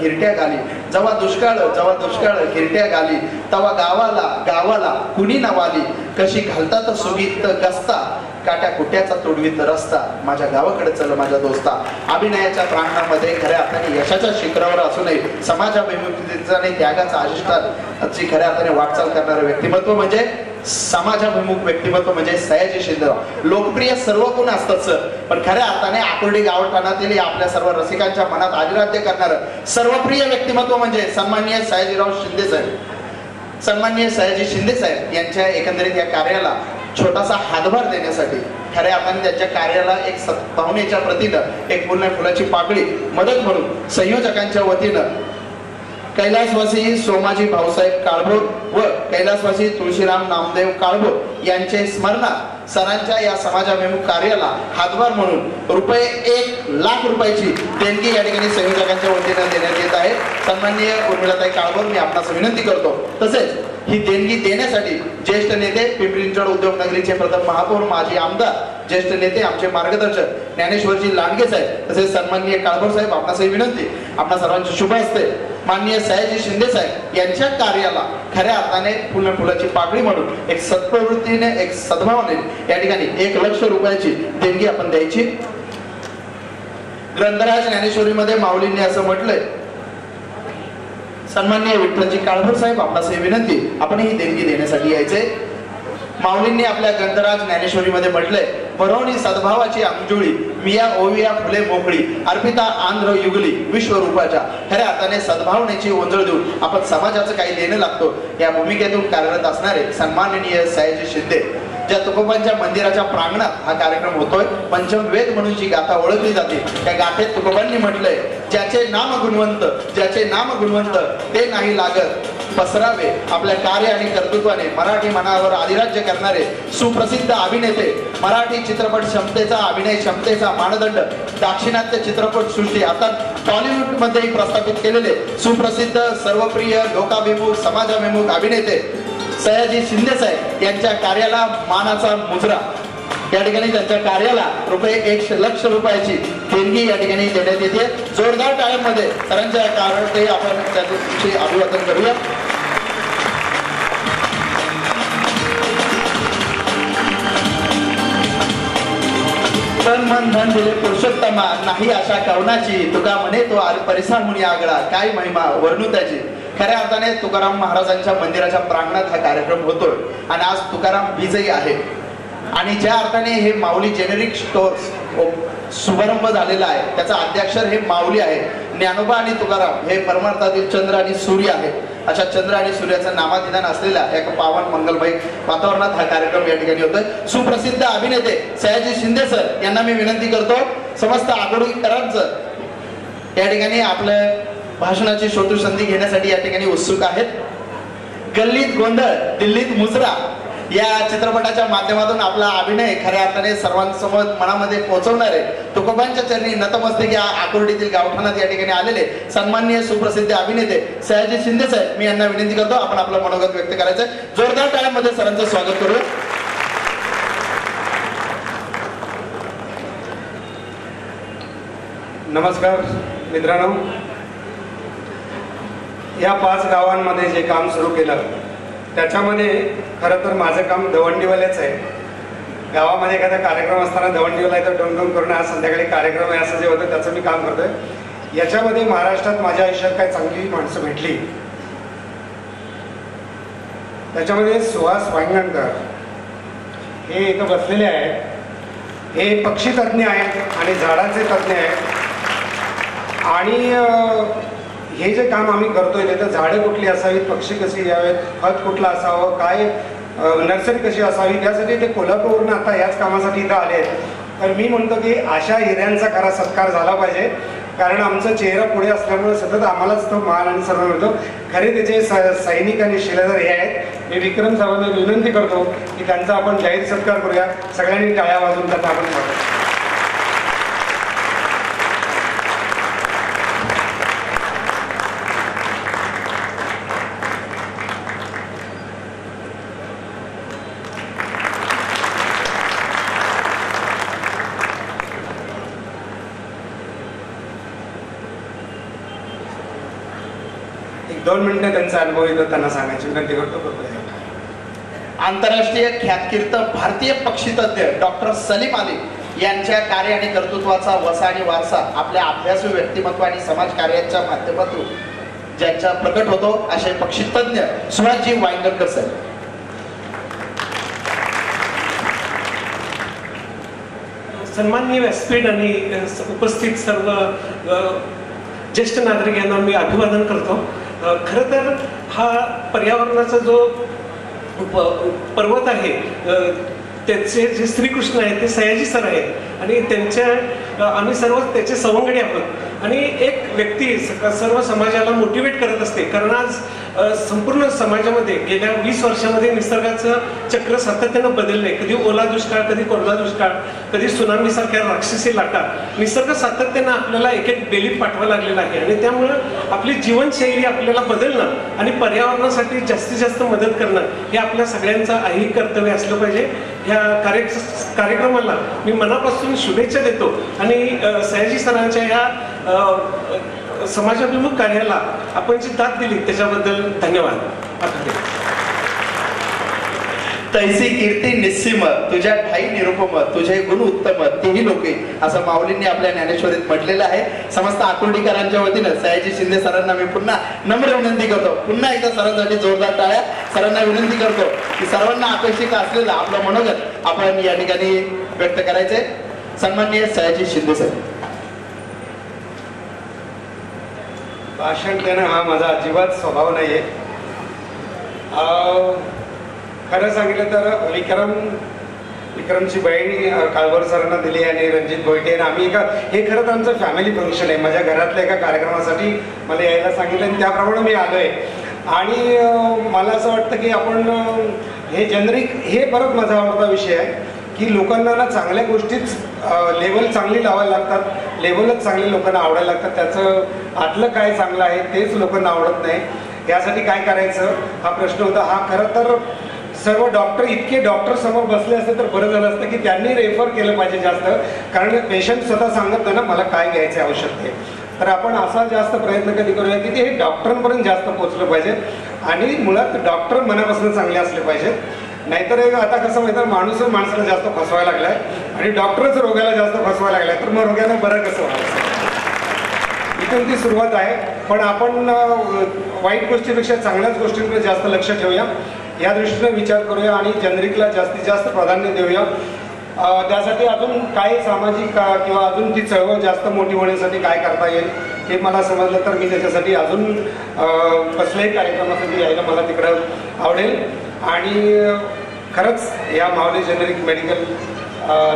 घिरट्या गाली, जेव्हा दुष्काळ घिरट्या गाली, तेव्हा गावाला कुणी नवाली, कशी घालतात सुगीत गस्ता, काट्या कुट्याचा तुडवीत रस्ता माझ्या गावाकडे चल माझ्या दोस्ता. अभिनयाच्या प्रांगणामध्ये खऱ्या अर्थाने यशाच्या शिखरावर असूनही समाजाभिमुखतेचा आणि त्यागाचा अधिष्ठानाची खऱ्या अर्थाने वाटचाल करणारं व्यक्तिमत्व म्हणजे समाजाभिमुख व्यक्तिमत्व म्हणजे सयाजी शिंदेराव. लोकप्रिय सर्व कोण असतात सर, पण खऱ्या अर्थाने आकुर्डी गावठाणातील आपल्या सर्व रसिकांच्या मनात अधिराज्य करणारं सर्वप्रिय व्यक्तिमत्व म्हणजे सन्माननीय सयाजीराव शिंदे साहेब. सन्माननीय सयाजी शिंदे साहेब यांच्या एकंदरीत या कार्याला छोटासा हातभार देण्यासाठी खऱ्या अर्थाने त्यांच्या कार्याला एक सद्भावनेच्या प्रतीनं एक फुलाची पाकळी मदत म्हणून संयोजकांच्या वतीनं कैलासवासी सोमाजी भाऊसाहेब काळभोर व कैलासवासी तुळशीराम नामदेव काळभोर यांचे स्मरणार्थ सरांच्या या समाजाभिमुख कार्याला हातभार म्हणून ₹1,00,000 देणगी या ठिकाणी संयोजकांच्या वतीने देण्यात येत आहे. सन्माननीय उर्मिलाताई काळभोर, मी आपणास विनंती करतो तसेच ही देणगी देण्यासाठी ज्येष्ठ नेते पिंपरी-चिंचवड उद्योगनगरीचे प्रथम महापौर माजी आमदार ज्येष्ठ नेते आमचे मार्गदर्शक ज्ञानेश्वरजी लांडगे साहेब तसेच सन्माननीय काळभोर साहेब आपणासही विनंती आपणा सर्वांचे शुभ असते. माननीय सयाजी शिंदे साहेब यांच्या कार्याला खऱ्या अर्थाने फुलाची पाकळी म्हणून एक सत्प्रवृत्तीने एक सद्भावनेने या ठिकाणी ₹1,00,000 देणगी आपण द्यायची. ग्रंथराज ज्ञानेश्वरीमध्ये माऊलींनी असं म्हटलंय, सन्माननीय विठ्ठलजी काळभोर साहेब आपणास विनंती आपण ही देणगी देण्यासाठी यायचे. माऊलींनी आपल्या ग्रंथराज ज्ञानेश्वरीमध्ये म्हटलंय, भरवणी सद्भावाची अंजुळी मिया ओविया फुले मोकळी अर्पिता आंध्र युगली विश्वरूपाच्या. खऱ्या अर्थाने सद्भावनेची ओंजळ देऊन आपण समाजाचं काही देणं लागतो या भूमिकेतून कार्यरत असणारे सन्माननीय सयाजी शिंदे. ज्या तुकोबांच्या मंदिराच्या प्रांगणात हा कार्यक्रम होतोय, पंचमवेद म्हणून जी गाथा ओळखली जाते त्या गाथेत तुकोबांनी म्हटलंय, ज्याचे नाम गुणवंत ते नाही लागत पसरावे. आपल्या कार्य आणि कर्तृत्वाने मराठी मनावर अधिराज्य करणारे सुप्रसिद्ध अभिनेते, मराठी चित्रपट क्षमतेचा अभिनय क्षमतेचा मानदंड दाक्षिणात्य चित्रपट सृष्टी अर्थात टॉलिवूड मध्येही प्रस्थापित केलेले सुप्रसिद्ध सर्वप्रिय लोकाभिमुख समाजाभिमुख अभिनेते सयाजी शिंदे साहेब यांच्या कार्याला मानाचा मुजरा या ठिकाणी त्यांच्या कार्याला ₹1,00,000 देणगी या ठिकाणी देण्यात येते. जोरदार टाळ्यांमध्ये सरांच्या कार्याचे आपण त्याचे अभिवादन करूया. तन मन धन दिले पुरुषोत्तमा नाही आशा कवनाची तुका म्हणे तो परिसर मुनी आगळा काय महिमा वर्णू त्याची. खऱ्या अर्थाने तुकाराम महाराजांच्या मंदिराच्या प्रांगणात हा कार्यक्रम होतोय आणि आज तुकाराम बीजही आहे आणि ज्या अर्थाने हे माऊली जेनेरिक स्टोर्स शुभारंभ झालेला आहे त्याचा अध्यक्षर हे माऊली आहे. ज्ञानोबा आणि तुकाराम हे परमार्थातील चंद्र आणि सूर्य आहे. अशा चंद्र आणि सूर्याचं नामाधिधान असलेल्या एक पावन मंगलमय वातावरणात हा कार्यक्रम या ठिकाणी होतोय. सुप्रसिद्ध अभिनेते सयाजी शिंदे सर यांना मी विनंती करतो, समस्त आकुर्डीकरांचं या ठिकाणी आपल्या भाषणाची श्रोतृ संधी घेण्यासाठी या ठिकाणी उत्सुक आहेत. गल्लीत गोंधळ दिल्लीत मुजरा या चित्रपटाच्या माध्यमातून आपला अभिनय खऱ्या अर्थाने सर्वांसमोर मनामध्ये पोहोचवणारे तुकोबांच्या चरणी नतमस्तक या आकुर्डीतील गावठाणात या ठिकाणी आलेले सन्माननीय सुप्रसिद्ध अभिनेते सयाजी शिंदे साहेब, मी यांना विनंती करतो आपण आपलं मनोगत व्यक्त करायचं. जोरदार टाळ्यांमध्ये सरांचं स्वागत करू. नमस्कार मित्रांनो, या 5 गावांमध्ये जे काम सुरू केलं त्याच्यामध्ये खरं तर माझं काम दवंडीवाल्याच आहे. गावामध्ये एखादा कार्यक्रम असताना दवंडीवाला तर डोंडोंग करून आज संध्याकाळी कार्यक्रम आहे असं जे होतं त्याचं मी काम करतोय. याच्यामध्ये महाराष्ट्रात माझ्या आयुष्यात काही चांगली माणसं भेटली. त्याच्यामध्ये सुहास वांगणकर हे इथं बसलेले आहेत. हे पक्षी तज्ज्ञ आहेत आणि झाडाचे तज्ज्ञ आहेत आणि हे जे काम आम्ही करतोय तर झाडं कुठली असावीत, पक्षी कशी यावेत, खत कुठलं असावं, काय नर्सरी कशी असावी, त्यासाठी ते कोल्हापूरवरून आता याच कामासाठी इथं आले आहेत. तर मी म्हणतो की अशा हिऱ्यांचा खरा सत्कार झाला पाहिजे, कारण आमचा चेहरा पुढे असल्यामुळे सतत आम्हालाच तो मान आणि सर्व मिळतो. खरे त्याचे सैनिक आणि शिलेदार हे आहेत. मी विक्रम साहेबांना विनंती करतो की त्यांचा आपण जाहीर सत्कार करूया. सगळ्यांनी टाळ्या वाजवून त्याचा आपण करूया. एक 2 मिनिटं त्यांचा अनुभव येतो त्यांना सांगायची विनंती करतो. आंतरराष्ट्रीय ख्यातकीर्त भारतीय पक्षीतज्ञ डॉक्टर सलीम अली यांच्या कार्य आणि कर्तृत्वाचा वसा आणि वारसा आपल्या अभ्यासू व्यक्तिमत्व आणि समाजकार्याच्या माध्यमातून ज्यांचा प्रकट होतो असे पक्षीतज्ञ सुभाषजी वांगरकर सर. सन्माननीय व्यासपीठ आणि उपस्थित सर्व ज्येष्ठ नागरिक यांना मी अभिवादन करतो. खरं तर हा पर्यावरणाचा जो पर्वत आहे त्याचे जे श्रीकृष्ण आहेत ते सयाजी सर आहेत आणि त्यांच्या आम्ही सर्व त्याचे सवंगडी आहोत आणि एक व्यक्ती सर्व समाजाला मोटिवेट करत असते. कारण आज संपूर्ण समाजामध्ये गेल्या 20 वर्षामध्ये निसर्गाचं चक्र सातत्यानं बदलले. कधी ओला दुष्काळ, कधी कोरडा दुष्काळ, कधी सुनामी सारख्या राक्षसी लाटा. निसर्ग सातत्यानं आपल्याला एक एक बेलीत पाठवा लागलेला आहे आणि त्यामुळं आपली जीवनशैली आपल्याला बदलणं आणि पर्यावरणासाठी जास्तीत जास्त मदत करणं हे आपल्या सगळ्यांचं ऐहिक कर्तव्य असलं पाहिजे. ह्या कार्यक्रमाला मी मनापासून शुभेच्छा देतो आणि सयाजी सरांच्या ह्या समाजाभिमुख कार्याला आपण जी दाद दिली त्याच्याबद्दल धन्यवाद. तैसी कीर्ती निस्सीम तुझ्या ठाई निरुपम तुझे गुण उत्तम तेही लोके असं माऊलींनी आपल्या ज्ञानेश्वरीत म्हटलेलं आहे. समस्त आकुर्डीकरांच्या वतीनं सयाजी शिंदे सरांना मी पुन्हा नम्र विनंती करतो. पुन्हा एकदा सरांसाठी जोरदार टाळ्या. सरांना विनंती करतो की सर्वांना अपेक्षित असलेलं आपलं मनोगत आपण या ठिकाणी व्यक्त करायचे. सन्माननीय सयाजी शिंदे सर. भाषण देणं हा माझा अजिबात स्वभाव नाही आहे. खरं सांगितलं तर विक्रमची बहीण काळभोर सरांना दिली आणि रणजित गोयटे आणि आम्ही हे खरं तर आमचं फॅमिली फंक्शन आहे. माझ्या घरातल्या एका कार्यक्रमासाठी मला यायला सांगितलं आणि त्याप्रमाणे मी आलो आहे. आणि मला असं वाटतं की आपण हे जनरिक हे परत माझा आवडता विषय आहे की लोकांना ना चांगल्या गोष्टीच लेवल चांगली लावायला लागतात. लेवलच चांगली लोकांना आवडायला लागतात. त्याचं आतलं काय चांगलं आहे तेच लोकांना आवडत नाही. यासाठी काय करायचं हा प्रश्न होता. हा खरं तर सर्व इतके डॉक्टर समोर बसले असते तर बरं झालं असतं की त्यांनी रेफर केलं पाहिजे जास्त. कारण पेशंट स्वतः सांगत नाही ना मला काय घ्यायचं आवश्यक आहे. तर आपण असा जास्त प्रयत्न कधी करूया की ते डॉक्टरांपर्यंत जास्त पोहोचलं पाहिजे आणि मुळात डॉक्टर मनापासून चांगले असले पाहिजेत. नाहीतर आता कसं माहिती माणूसच माणसाला जास्त फसवायला लागलाय आणि डॉक्टरच रोग्याला जास्त फसवायला लागलाय तर मग रोग्यानं बरं कसं व्हायचं. इथून ती सुरुवात आहे. पण आपण वाईट गोष्टीपेक्षा चांगल्याच गोष्टींकडे जास्त लक्ष ठेवूया. या दृष्टीने विचार करूया आणि जनरिकला जास्तीत जास्त प्राधान्य देऊया. त्यासाठी अजून काय सामाजिक किंवा अजून ती चळवळ जास्त मोठी होण्यासाठी काय करता येईल हे मला समजलं तर मी त्याच्यासाठी अजून कसल्याही कार्यक्रमासाठी यायला मला तिकडं आवडेल. आणि खरंच या माऊली जेनेरिक मेडिकल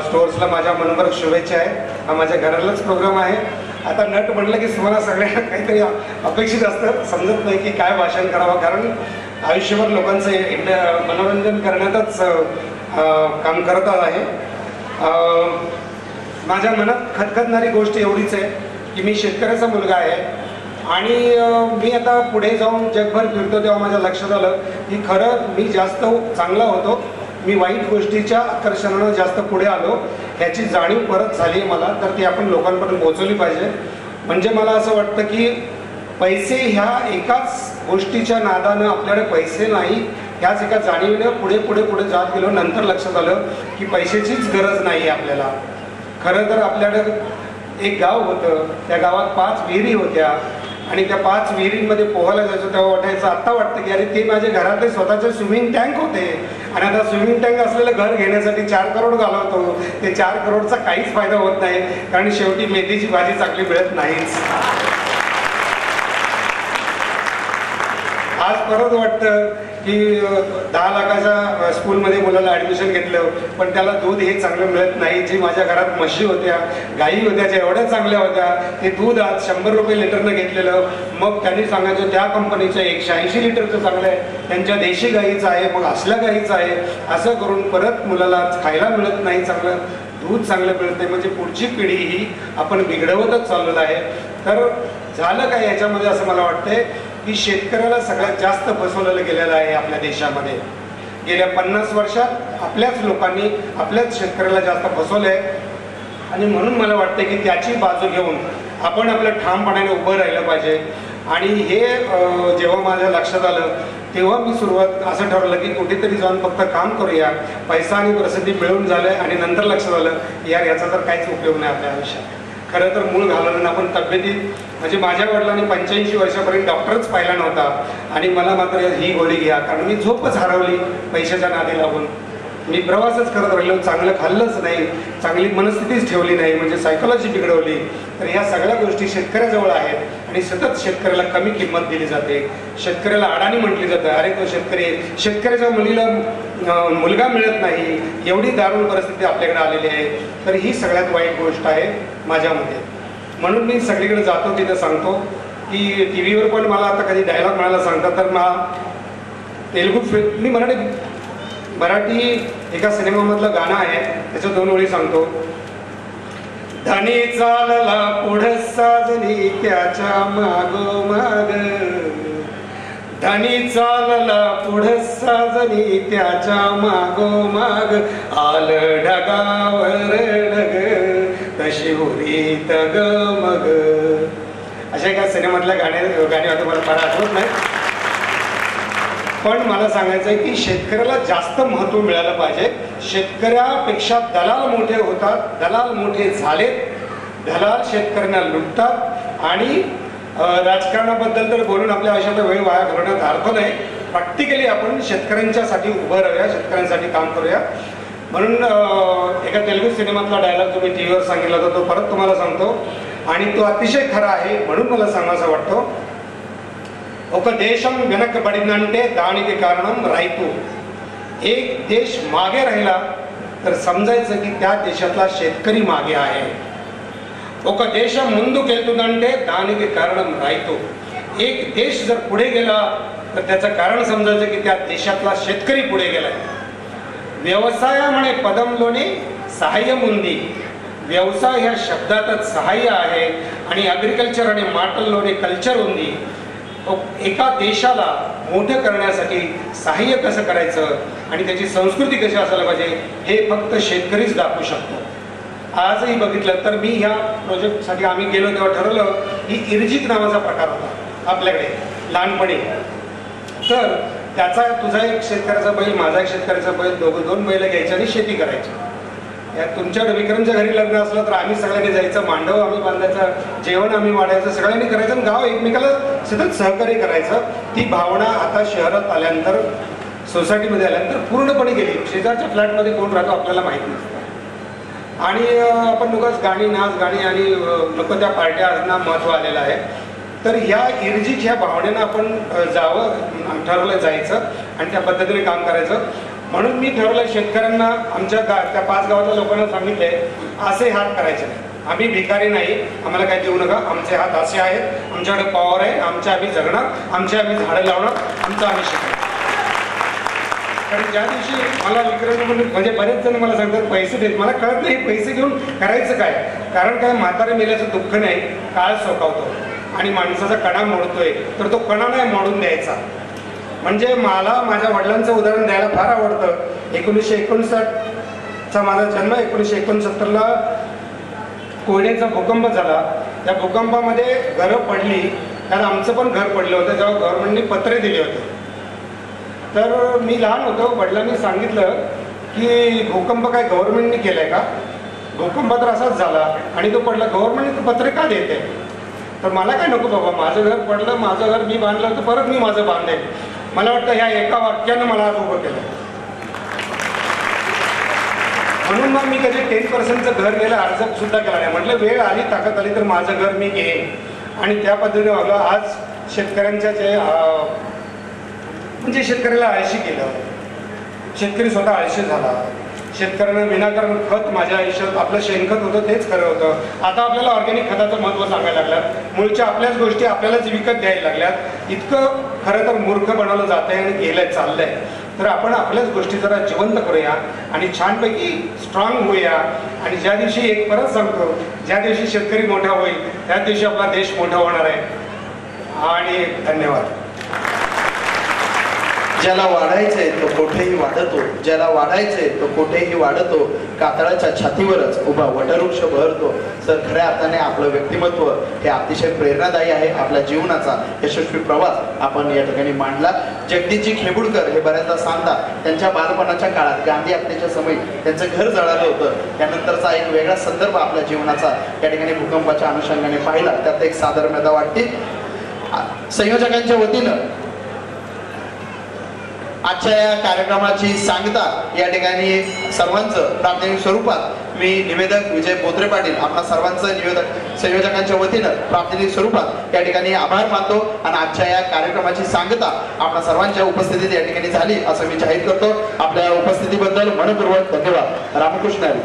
स्टोअर्सला माझ्या मनपूर्वक शुभेच्छा आहे. हा माझ्या घरालाच प्रोग्राम आहे. आता नट म्हटलं की तुम्हाला सगळ्यांना काहीतरी अपेक्षित असतं. समजत नाही की काय भाषण करावं. कारण आयुष्यभर लोकांचं मनोरंजन करण्यातच काम करत आहे. माझ्या मनात खतखतणारी गोष्ट एवढीच आहे की मी शेतकऱ्याचा मुलगा आहे आणि मी आता पुढे जाऊन जगभर फिरतो तेव्हा माझ्या लक्षात आलं की खरं मी जास्त चांगला होतो. मी वाईट गोष्टीच्या आकर्षणानं जास्त पुढे आलो. ह्याची जाणीव परत झाली आहे मला. तर ती आपण लोकांपर्यंत पोहोचवली पाहिजे. म्हणजे मला असं वाटतं की पैसे ह्या एकाच गोष्टीच्या नादानं आपल्याकडे पैसे नाही ह्याच एका जाणीवेनं पुढे पुढे पुढे जात गेलो. नंतर लक्षात आलं की पैशाचीच गरज नाही आहे आपल्याला. खरं तर आपल्याकडे एक गाव होतं. त्या गावात 5 विहिरी होत्या आणि त्या 5 विहिरींमध्ये पोहायला जायचं तेव्हा वाटायचं. आत्ता वाटतं की अरे ते माझ्या घरातले स्वतःचे स्विमिंग टँक होते आणि आता स्विमिंग टँक असलेलं घर घेण्यासाठी 4 करोड घालवतो. ते 4 करोडचा काहीच फायदा होत नाही कारण शेवटी मेथीची भाजी चांगली मिळत नाहीच. आज परत वाटतं की 10 लाखाच्या स्कूलमध्ये मुलाला ॲडमिशन घेतलं पण त्याला दूध हे चांगलं मिळत नाही. जी माझ्या घरात म्हशी होत्या गायी होत्या ज्या एवढ्या चांगल्या होत्या ते दूध आज 100 रुपये लिटरनं घेतलेलं. मग त्यांनी सांगायचं त्या कंपनीचं 180 लिटरचं चांगलं आहे त्यांच्या देशी गाईचं आहे मग असल्या गाईचं आहे. असं करून परत मुलाला खायला मिळत नाही चांगलं दूध चांगलं मिळत नाही. म्हणजे पुढची पिढी ही आपण बिघडवतच चाललेलं आहे. तर झालं काय याच्यामध्ये असं मला वाटतंय की शेतकऱ्याला सगळ्यात जास्त फसवलेलं गेलेलं आहे आपल्या देशामध्ये. गेल्या 50 वर्षात आपल्याच लोकांनी आपल्याच शेतकऱ्याला जास्त फसवलं आहे आणि म्हणून मला वाटतं की त्याची बाजू घेऊन आपण आपल्या ठामपणाने उभं राहिलं पाहिजे. आणि हे जेव्हा माझ्या लक्षात आलं तेव्हा मी सुरुवात असं ठरवलं की कुठेतरी जाऊन फक्त काम करूया, पैसा आणि प्रसिद्धी मिळून झालं आणि नंतर लक्षात आलं यार याचा तर काहीच उपयोग नाही आपल्या आयुष्यात. खरं तर मूळ घालवलं आपण तब्येतीत, म्हणजे माझ्या वडिलांनी 85 वर्षापर्यंत डॉक्टरच पाहिला नव्हता आणि मला मात्र ही गोळी घ्या, कारण मी झोपच हरवली पैशाच्या नादी लागून. मी प्रवासच करत राहिलो, चांगलं खाल्लंच नाही, चांगली मनस्थितीच ठेवली नाही, म्हणजे सायकोलॉजी बिघडवली. तर ह्या सगळ्या गोष्टी शेतकऱ्याजवळ आहेत आणि सतत शेतकऱ्याला कमी किंमत दिली जाते, शेतकऱ्याला अडाणी म्हटली जातं. अरे तो शेतकरी, शेतकऱ्याच्या मुलीला मुलगा मिळत नाही, एवढी दारुण परिस्थिती आपल्याकडे आलेली आहे. तर ही सगळ्यात वाईट गोष्ट आहे माझ्या मते. म्हणून मी सगळीकडे जातो तिथं सांगतो की टी व्हीवर पण मला आता कधी डायलॉग म्हणायला सांगतात तर तेलुगू फिल्म, मी मराठी एका सिनेमामधलं गाणं आहे, त्याच्या 2 ओळी सांगतो. धनी चालला पुढं साजनी त्याच्या मागोमाग, धनी चालला पुढं साजनी त्याच्या मागोमाग, आलं ढगावर ढग तशी उरीत ग मग. अशा एका सिनेमातल्या गाणी आता मला फार आठवत नाही, पण मला सांगायचं आहे की शेतकऱ्याला जास्त महत्त्व मिळालं पाहिजे. शेतकऱ्यापेक्षा दलाल मोठे होतात, दलाल मोठे झालेत, दलाल शेतकऱ्यांना लुटतात. आणि राजकारणाबद्दल तर बोलून आपल्या आयुष्याचा वेळ वाया घालवण्यात अर्थ नाही. प्रॅक्टिकली आपण शेतकऱ्यांच्यासाठी उभं राहूया, शेतकऱ्यांसाठी काम करूया. म्हणून एका तेलुगू सिनेमातला डायलॉग तुम्ही टी व्हीवर सांगितला होता, तो परत तुम्हाला सांगतो आणि तो अतिशय खरा आहे, म्हणून मला सांगायचा वाटतो. ఒక దేశం వెనకబడిందంటే దానికి కారణం రైతు. एक देश मागे राहिला तर समजायचं की त्या देशातला शेतकरी मागे आहे. ఒక దేశం ముందుకెళ్తుందంటే దానికి కారణం రైతు. एक देश जर पुढे गेला तर त्याचं कारण समजायचं की त्या देशातला शेतकरी पुढे गेलाय. व्यवसायामुळे पदंलोने सहाय्यम ఉంది. व्यवसाय ह्या शब्दातच सहाय्य आहे आणि ॲग्रिकल्चर आणि माटललोने कल्चर ఉంది. एका देशाला मोठं करण्यासाठी सहाय्य कसं करायचं आणि त्याची संस्कृती कशी असायला पाहिजे हे फक्त शेतकरीच दाखवू शकतो. आजही बघितलं तर मी ह्या प्रोजेक्टसाठी आम्ही गेलो तेव्हा ठरवलं की इर्जित नावाचा प्रकार होता आपल्याकडे लहानपणी. तर त्याचा तुझा एक शेतकऱ्याचा बैल, माझा एक शेतकऱ्याचा बैल, दोन बैल घ्यायचे आणि शेती करायची. या तुमच्या विक्रमच्या घरी लग्न असलं तर आम्ही सगळ्यांनी जायचं, मांडव आम्ही बांधायचं, जेवण आम्ही वाढायचं, सगळ्यांनी करायचं आणि गाव एकमेकाला सतत सहकार्य करायचं. ती भावना आता शहरात आल्यानंतर, सोसायटीमध्ये आल्यानंतर पूर्णपणे गेली. शेजारच्या फ्लॅटमध्ये कोण राहतो आपल्याला माहीत नसतं आणि आपण लोकच गाणी, नाच गाणी आणि लोक त्या पार्ट्यांना महत्त्व आलेलं आहे. तर ह्या इर्जित ह्या भावनेनं आपण जावं, ठरवलं जायचं आणि त्या पद्धतीने काम करायचं. म्हणून मी ठरवलं शेतकऱ्यांना, आमच्या त्या 5 गावाच्या लोकांना सांगितले असे हात करायचे नाही, आम्ही भिकारी नाही, आम्हाला काय देऊ नका, आमचे हात असे आहेत, आमच्याकडे पॉवर आहे, आमच्या आम्ही जगणार, आमचे आम्ही झाडं लावणार, आमचं आम्ही शिकणार. कारण ज्या दिवशी मला विक्रम म्हणजे बरेच जण मला सांगतात पैसे देत, मला कळत नाही पैसे घेऊन करायचं काय. कारण काय, म्हातारे मेल्याचं दुःख नाही, काळ सोकावतो आणि माणसाचा कणा मोडतोय तर तो कणा नाही मोडून द्यायचा. म्हणजे मला माझ्या वडिलांचं उदाहरण द्यायला फार आवडतं. 1959चा माझा जन्म, 1969ला कोयनेचा भूकंप झाला. त्या भूकंपामध्ये घरं पडली, कारण आमचं पण घर पडलं होतं तेव्हा गव्हर्नमेंटने पत्रे दिले होते. तर मी लहान होतो, वडिलांनी सांगितलं की भूकंप काय गव्हर्नमेंटने केलाय का, भूकंप तर असाच झाला आणि तो पडला, गव्हर्नमेंटने पत्रे का देते. तर मला काय नको बाबा, माझं घर पडलं, माझं घर मी बांधलं तर परत मी माझं बांधेन. मला वाटतं ह्या एका वाक्यानं मला आज उभं केलं. म्हणून मग मी कधी 10%चं घर घ्यायला अर्ज सुद्धा केला नाही. म्हटलं वेळ आली, ताकद आली तर माझं घर मी घेईन आणि त्या पद्धतीने वागलं. आज शेतकऱ्यांच्या जे म्हणजे शेतकऱ्याला आळशी केलं, शेतकरी स्वतः आळशी झाला. शेतकऱ्यांना विनाकारण खत, माझ्या आयुष्यात आपलं शेणखत होतं तेच खरं होतं. आता आपल्याला ऑर्गॅनिक खताचं महत्त्व सांगायला लागल्यात, मूळच्या आपल्याच गोष्टी आपल्यालाच विकत द्यायला लागल्यात. इतकं खरं तर मूर्ख बनवलं जात आहे आणि गेलंय, चाललंय. तर आपण आपल्याच गोष्टी जरा जिवंत करूया आणि छानपैकी स्ट्रॉंग होऊया. आणि ज्या दिवशी, एक परत सांगतो, ज्या दिवशी शेतकरी मोठा होईल त्या दिवशी आपला देश मोठा होणार आहे. आणि धन्यवाद. ज्याला वाढायचंय तो कोठेही वाढतो, ज्याला वाढायचंय तो कोठेही वाढतो, कातळाच्या छातीवरच उभा वटवृक्ष बहरतो. सर, खऱ्या अर्थाने आपलं व्यक्तिमत्व हे अतिशय प्रेरणादायी आहे. आपल्या जीवनाचा यशस्वी प्रवास आपण या ठिकाणी मांडला. जगदीशजी खेबुडकर हे बऱ्याचदा सांगतात, त्यांच्या बालपणाच्या काळात गांधी हत्येच्या समयी त्यांचं घर जळालं होतं. त्यानंतरचा एक वेगळा संदर्भ आपल्या जीवनाचा या ठिकाणी भूकंपाच्या अनुषंगाने पाहिला. त्यात एक साधर्म्यता वाटते. संयोजकांच्या वतीनं आजच्या या कार्यक्रमाची सांगता या ठिकाणी सर्वांचं प्राथमिक स्वरूपात मी निवेदक विजय बोत्रे पाटील आपणा सर्वांचं निवेदक संयोजकांच्या वतीनं प्रातिनिधिक स्वरूपात या ठिकाणी आभार मानतो आणि आजच्या या कार्यक्रमाची सांगता आपणा सर्वांच्या उपस्थितीत या ठिकाणी झाली असं मी जाहीर करतो. आपल्या उपस्थितीबद्दल मनपूर्वक धन्यवाद. रामकृष्ण हरी.